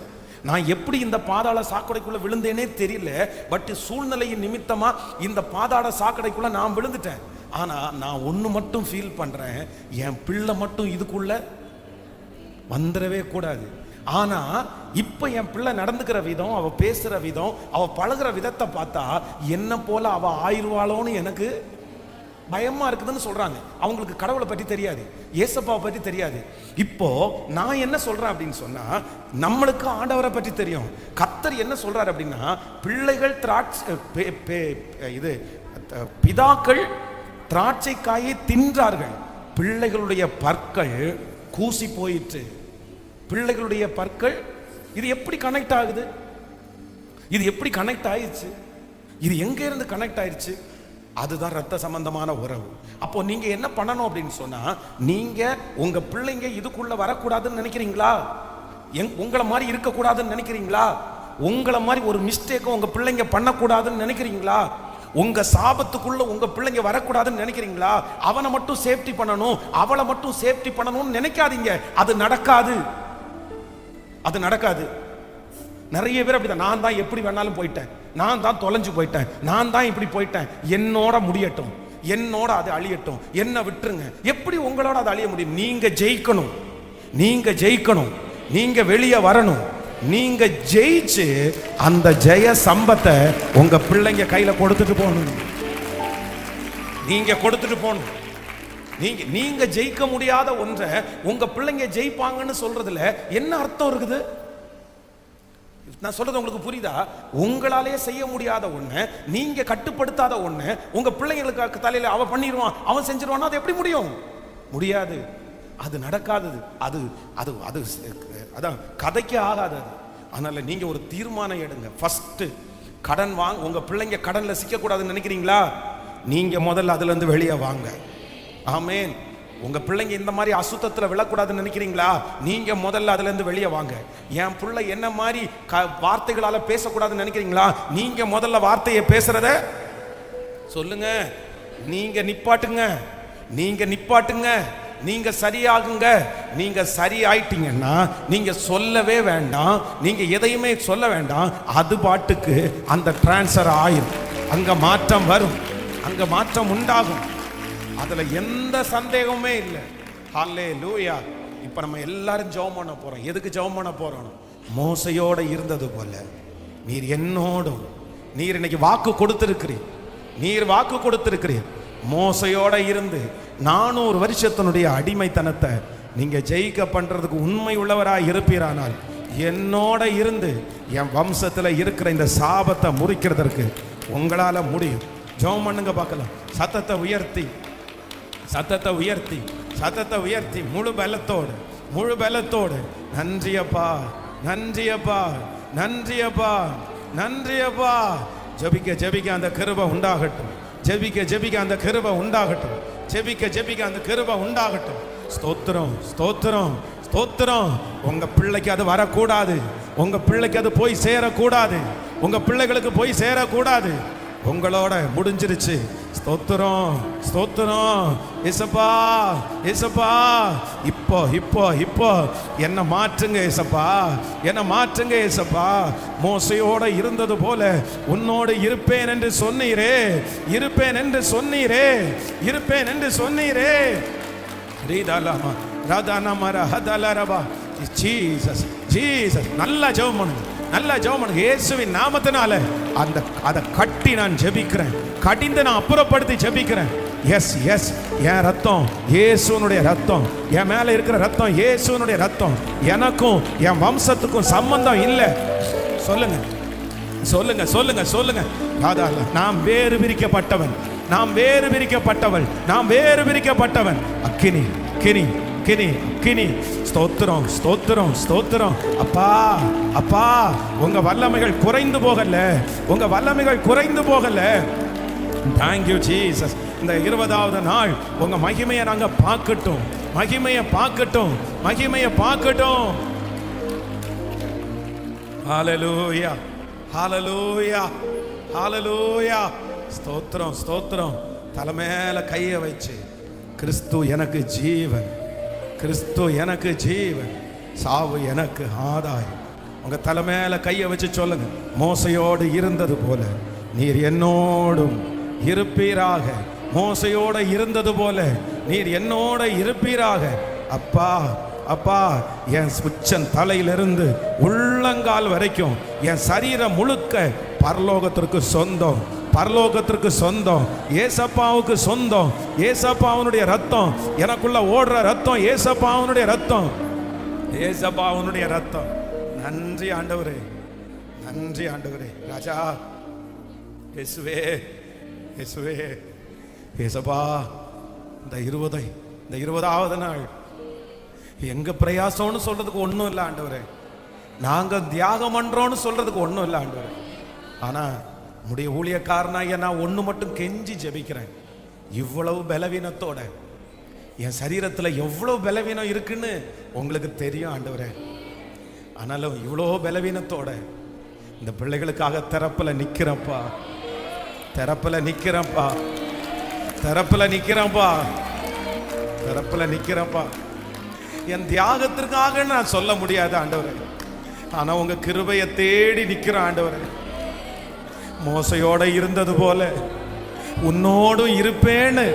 நான் எப்படி இந்த பாதாள சாக்கடைக்குள்ள விழுந்தேனே தெரியல, பட் சூழ்நிலையின் நிமித்தமா இந்த பாதாள சாக்கடைக்குள்ள நான் விழுந்துட்டேன். ஆனா நான் ஒண்ணு மட்டும் ஃபீல் பண்றேன், என் பிள்ளை மட்டும் இதுக்குள்ள வந்துடவே கூடாது. ஆனா இப்ப என் பிள்ளை நடந்துக்கிற விதம், அவ பேசுற விதம், அவ பழகுற விதத்தை பார்த்தா என்ன போல அவ ஆயிருவாளோன்னு எனக்கு பயமா இருக்குதுன்னு சொல்றாங்க. அவங்களுக்கு கடவுளை பற்றி தெரியாது, ஏசப்பாவை பற்றி தெரியாது. இப்போ நான் என்ன சொல்றேன் அப்படின்னு சொன்னா, நம்மளுக்கு ஆண்டவரை பற்றி தெரியும். கர்த்தர் என்ன சொல்றாரு அப்படின்னா, பிள்ளைகள் பிதாக்கள் திராட்சை காயை தின்றார்கள், பிள்ளைகளுடைய பற்கள் கூசி போயிற்று. பிள்ளைகளுடைய பற்கள், இது எப்படி கனெக்ட் ஆகுது? இது எப்படி கனெக்ட் ஆயிடுச்சு? இது எங்க இருந்து கனெக்ட் ஆயிடுச்சு? அதுதான் ரத்த சம்பந்தமான உறவு. அப்போ நீங்க என்ன பண்ணணும் அப்படின்னு சொன்னா, நீங்க உங்க பிள்ளைங்க இதுக்குள்ள வரக்கூடாதுன்னு நினைக்கிறீங்களா? உங்களை மாதிரி இருக்கக்கூடாதுன்னு நினைக்கிறீங்களா? உங்களை மாதிரி ஒரு மிஸ்டேக்கும் உங்க பிள்ளைங்க பண்ணக்கூடாதுன்னு நினைக்கிறீங்களா? உங்க சாபத்துக்குள்ள உங்க பிள்ளைங்க வரக்கூடாதுன்னு நினைக்கிறீங்களா? அவனை மட்டும் சேஃப்டி பண்ணணும், அவளை மட்டும் சேஃப்டி பண்ணணும்னு நினைக்காதீங்க. அது நடக்காது, அது நடக்காது. நிறைய பேர் அப்படிதான், நான் தான் எப்படி வேணாலும் போயிட்டேன், நான் தான் தொலைஞ்சு போயிட்டேன், நான் தான் இப்படி போயிட்டேன், என்னோட முடியட்டும், என்னோட அது அழியட்டும், என்ன விட்டுருங்க. எப்படி உங்களோட அது அழிய முடியும்? நீங்க ஜெயிக்கணும், நீங்க ஜெயிக்கணும், நீங்க வெளியே வரணும். நீங்க ஜெயிச்சு அந்த ஜெய சம்பத்தை உங்க பிள்ளைங்க கையில கொடுத்துட்டு போகணும். நீங்க கொடுத்துட்டு போகணும். நீங்க ஜெயிக்க முடியாத ஒன்றை உங்க பிள்ளைங்க ஜெயிப்பாங்கன்னு சொல்றதுல என்ன அர்த்தம் இருக்குது? நான் சொல்றது உங்களுக்கு புரியுதா? உங்களாலேயே செய்ய முடியாத ஒண்ணு, நீங்க கட்டுப்படுத்தாத ஒண்ணு உங்க பிள்ளைங்களுக்கு தலையில அவன் பண்ணிடுவான், அவன் செஞ்சிருவான், அது எப்படி முடியும்? முடியாது, அது நடக்காதது. அது அது அது அதான் கதைக்கு ஆகாது. அதனால நீங்க ஒரு தீர்மானம் எடுங்க. ஃபர்ஸ்ட் கடன் வாங்க. உங்க பிள்ளைங்க கடன்ல சிக்க கூடாதுன்னு நினைக்கிறீங்களா? நீங்க முதல்ல அதுல இருந்து வெளியே வாங்க. ஆமேன். உங்க பிள்ளைங்க இந்த மாதிரி அசுத்தத்துல விழக்கூடாதுன்னு நினைக்கிறீங்களா? நீங்க முதல்ல அதுல இருந்து வெளியே வாங்க. என் பிள்ளை என்ன மாதிரி வார்த்தைகளால பேசக்கூடாதுன்னு நினைக்கிறீங்களா? நீங்க முதல்ல வார்த்தையை பேசுறத சொல்லுங்க. நீங்க நிப்பாட்டுங்க, நீங்க நிப்பாட்டுங்க, நீங்க சரியாகுங்க. நீங்க சரி ஆயிட்டீங்கன்னா நீங்க சொல்லவே வேண்டாம், நீங்க எதையுமே சொல்ல வேண்டாம். அது பாட்டுக்கு அந்த டிரான்ஸ்ஃபர் ஆயிரும். அங்க மாற்றம் வரும், அங்க மாற்றம் உண்டாகும். அதுல எந்த சந்தேகமே இல்லை. ஹல்லேலூயா. இப்ப நம்ம எல்லாரும் ஜெபம் பண்ண போறோம். எதுக்கு ஜெபம் பண்ண போறோம்? மோசையோட இருந்தது போல நீர் என்னோடும், நீர் இன்னைக்கு வாக்கு கொடுத்திருக்கிறீர், நீர் வாக்கு கொடுத்திருக்கிறீர். மோசையோட இருந்து 400 வருஷத்தினுடைய அடிமைத்தனத்தை நீங்க ஜெயிக்க பண்றதுக்கு உண்மை உள்ளவராய் இருப்பீரானால், என்னோட இருந்து என் வம்சத்துல இருக்கிற இந்த சாபத்தை முறிக்கிறதற்கு உங்களால முடியும். ஜெபம் பண்ணுங்க பார்க்கலாம். சத்தத்தை உயர்த்தி, சத்தத்தை உயர்த்தி, சத்தத்தை உயர்த்தி, முழு பலத்தோடு, முழு பலத்தோடு. நன்றியப்பா, நன்றியப்பா, நன்றியப்பா, நன்றியப்பா. ஜெபிக்க ஜெபிக்க அந்த கிருபை உண்டாகட்டும். ஜெபிக்க ஜெபிக்க அந்த கிருபை உண்டாகட்டும். ஜெபிக்க ஜெபிக்க அந்த கிருபை உண்டாகட்டும். ஸ்தோத்திரம், ஸ்தோத்திரம், ஸ்தோத்திரம். உங்க பிள்ளைக்கு அது வரக்கூடாது, உங்க பிள்ளைக்கு அது போய் சேரக்கூடாது, உங்க பிள்ளைகளுக்கு போய் சேரக்கூடாது. உங்களோட முடிஞ்சிருச்சு. ஸ்தோத்திரம், ஸ்தோத்திரம். ஏசப்பா, ஏசப்பா, இப்போ இப்போ இப்போ என்ன மாற்றுங்க ஏசப்பா, என்ன மாற்றுங்க ஏசப்பா. மோசையோட இருந்தது போல உன்னோடு இருப்பேன் என்று சொன்னீரே, இருப்பேன் என்று சொன்னீரே, இருப்பேன் என்று சொன்னீரே. ரீதாலாமா ராதானாமரா ஹதாலரபா. Jesus, Jesus. நல்லா ஜெபம் பண்ணுங்க, நல்லா ஜெபம் பண்ணுங்க. இயேசுவின் நாமத்தினால அதை கட்டி நான் ஜெபிக்கிறேன், கடிந்து நான் அப்புறப்படுத்தி ஜெபிக்கிறேன். எஸ் எஸ், என் ரத்தம் இயேசுனுடைய ரத்தம், என் மேல இருக்கிற ரத்தம் இயேசுனுடைய ரத்தம். எனக்கும் என் வம்சத்துக்கும் சம்பந்தம் இல்லை. சொல்லுங்க சொல்லுங்க சொல்லுங்க சொல்லுங்க. நாம் வேறு பிரிக்கப்பட்டவன், நாம் வேறு பிரிக்கப்பட்டவள், நாம் வேறு பிரிக்கப்பட்டவன். அக்கினி கினி கினி கினி. ஸ்தோத்திரம் ஸ்தோத்திரம் ஸ்தோத்திரம். அப்பா அப்பா, உங்க வல்லமைகள் குறைந்து போகல, உங்க வல்லமைகள் குறைந்து போகல. Thank you Jesus. இந்த 20வது நாள் உங்க மகிமையை நாங்க பார்க்கட்டும், மகிமையை பார்க்கட்டும், மகிமையை பார்க்கட்டும். ஹalleluya ஹalleluya ஹalleluya. ஸ்தோத்திரம் ஸ்தோத்திரம். தலைமையில கையை வச்சு, கிறிஸ்து எனக்கு ஜீவன், கிறிஸ்து எனக்கு ஜீவன், சாவு எனக்கு ஆதாயம். உங்க தலைமையில கையை வச்சு சொல்லுங்க, மோசையோடு இருந்தது போல நீர் என்னோடும் இருப்பீராக. மோசையோட இருந்தது போல நீர் என்னோட இருப்பீராக. அப்பா அப்பா, என் உச்சன் தலையிலிருந்து உள்ளங்கால் வரைக்கும் என் சரீரம் முழுக்க பரலோகத்திற்கு சொந்தம், பரலோகத்திற்கு சொந்தம், ஏசப்பாவுக்கு சொந்தம். ஏசப்பாவுடைய ரத்தம் எனக்குள்ள ஓடுற ரத்தம், ஏசப்பாவுடைய ரத்தம், ஏசப்பாவுடைய ரத்தம். நன்றி ஆண்டவரே, நன்றி ஆண்டவரே. ராஜா இயேசுவே, இயேசுவே, ஏசப்பா. இந்த 20வது நாள் எங்க பிரயாசம்னு சொல்றதுக்கு ஒன்றும் இல்லை ஆண்டவரே, நாங்க தியாகம் பண்றோம்னு சொல்றதுக்கு ஒன்றும் இல்லை ஆண்டவரே. ஆனா உடைய ஊழியக்காரனாக நான் ஒன்று மட்டும் கெஞ்சி ஜெபிக்கிறேன். இவ்வளவு பலவீனத்தோட என் சரீரத்தில் எவ்வளவு பலவீனம் இருக்குன்னு உங்களுக்கு தெரியும் ஆண்டவரே. ஆனாலும் இவ்வளோ பலவீனத்தோட இந்த பிள்ளைகளுக்காக திறப்புல நிக்கிறப்பா, திறப்புல நிக்கிறப்பா, திறப்புல நிக்கிறப்பா, திறப்புல நிக்கிறப்பா. என் தியாகத்திற்காக நான் சொல்ல முடியாது ஆண்டவரே, ஆனா உங்க கிருபையை தேடி நிக்கிறேன் ஆண்டவரே. மோசையோட இருந்தது போல உன்னோடும் இருப்பேன்னு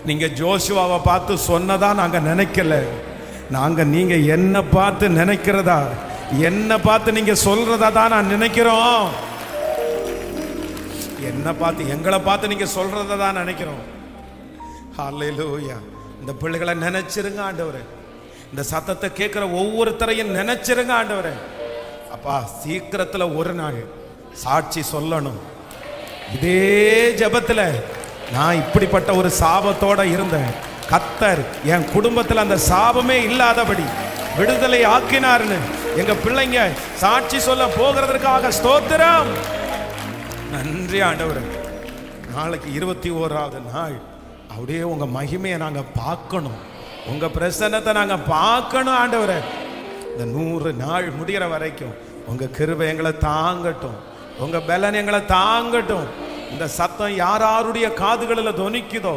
நீங்க ஜோஷுவாவை பார்த்து சொன்னதா நாங்க நினைக்கல. நீங்க என்ன பார்த்து நினைக்கிறதா, என்ன பார்த்து நீங்க சொல்றதா தான் நான் நினைக்கிறோம். என்ன பார்த்து, எங்களை பார்த்து நீங்க சொல்றதா தான் நினைக்கிறோம். ஹல்லேலூயா. இந்த பிள்ளைகளை நினைச்சிருங்க ஆண்டவரே, இந்த சத்தத்தை கேட்கிற ஒவ்வொருத்தரையும் நினைச்சிருங்க ஆண்டவரே. அப்பா, சீக்கிரத்துல ஒரு நாள் சாட்சி சொல்லணும். இதே ஜெபத்துல நான் இப்படிப்பட்ட ஒரு சாபத்தோட இருந்தேன், கர்த்தர் என் குடும்பத்தில் அந்த சாபமே இல்லாதபடி விடுதலை ஆக்கினார்னு எங்க பிள்ளைங்க சாட்சி சொல்ல போகிறதற்காக ஸ்தோத்திரம். நன்றி ஆண்டவரே. நாளைக்கு 21வது நாள் அப்படியே உங்க மகிமையை நாங்க பார்க்கணும், உங்க பிரசன்னத்தை நாங்க பார்க்கணும் ஆண்டவரே. இந்த 100 நாள் முடிகிற வரைக்கும் உங்க கிருபை எங்களை தாங்கட்டும், உங்க பலன் எங்களை தாங்கட்டும். இந்த சத்தம் யாருடைய காதுகளில் தொனிக்குதோ,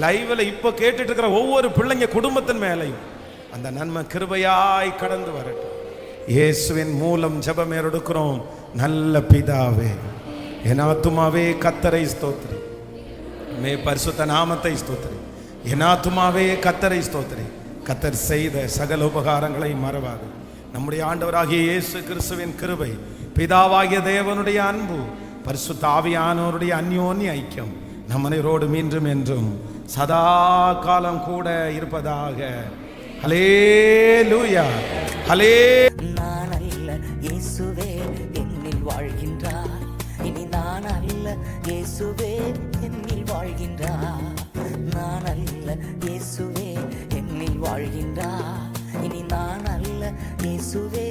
லைவ்ல இப்ப கேட்டுட்டு இருக்கிற ஒவ்வொரு பிள்ளைங்க குடும்பத்தின் மேலையும் அந்த நன்மை கிருபையாய் கடந்து வரட்டும். இயேசுவின் மூலம் ஜெபம் எடுக்கிறோம் நல்ல பிதாவே. என் ஆத்துமாவே கர்த்தரை ஸ்தோத்திரி, மே பரிசுத்த நாமத்தை ஸ்தோத்திரி. என் ஆத்துமாவே கர்த்தரை ஸ்தோத்திரி. கர்த்தர் செய்த சகல உபகாரங்களை மறவாது. நம்முடைய ஆண்டவராகிய இயேசு கிறிஸ்துவின் கிருபை, பிதாவாகிய தேவனுடைய அன்பு, பரிசுத்த ஆவியானவருடைய அந்யோன்ய ஐக்கியம் நம் அனைவரோடு மீண்டும் என்றும் சதா காலம் கூட இருப்பதாக. ஹல்லேலூயா. ஹல்லே. நான் அல்ல இயேசுவே என்னில் வாழ்கின்றார், இனி நான் அல்ல இயேசுவே என்னில் வாழ்கின்றார். நான் அல்ல இயேசுவே என்னில் வாழ்கின்றார், இனி நான் அல்ல இயேசுவே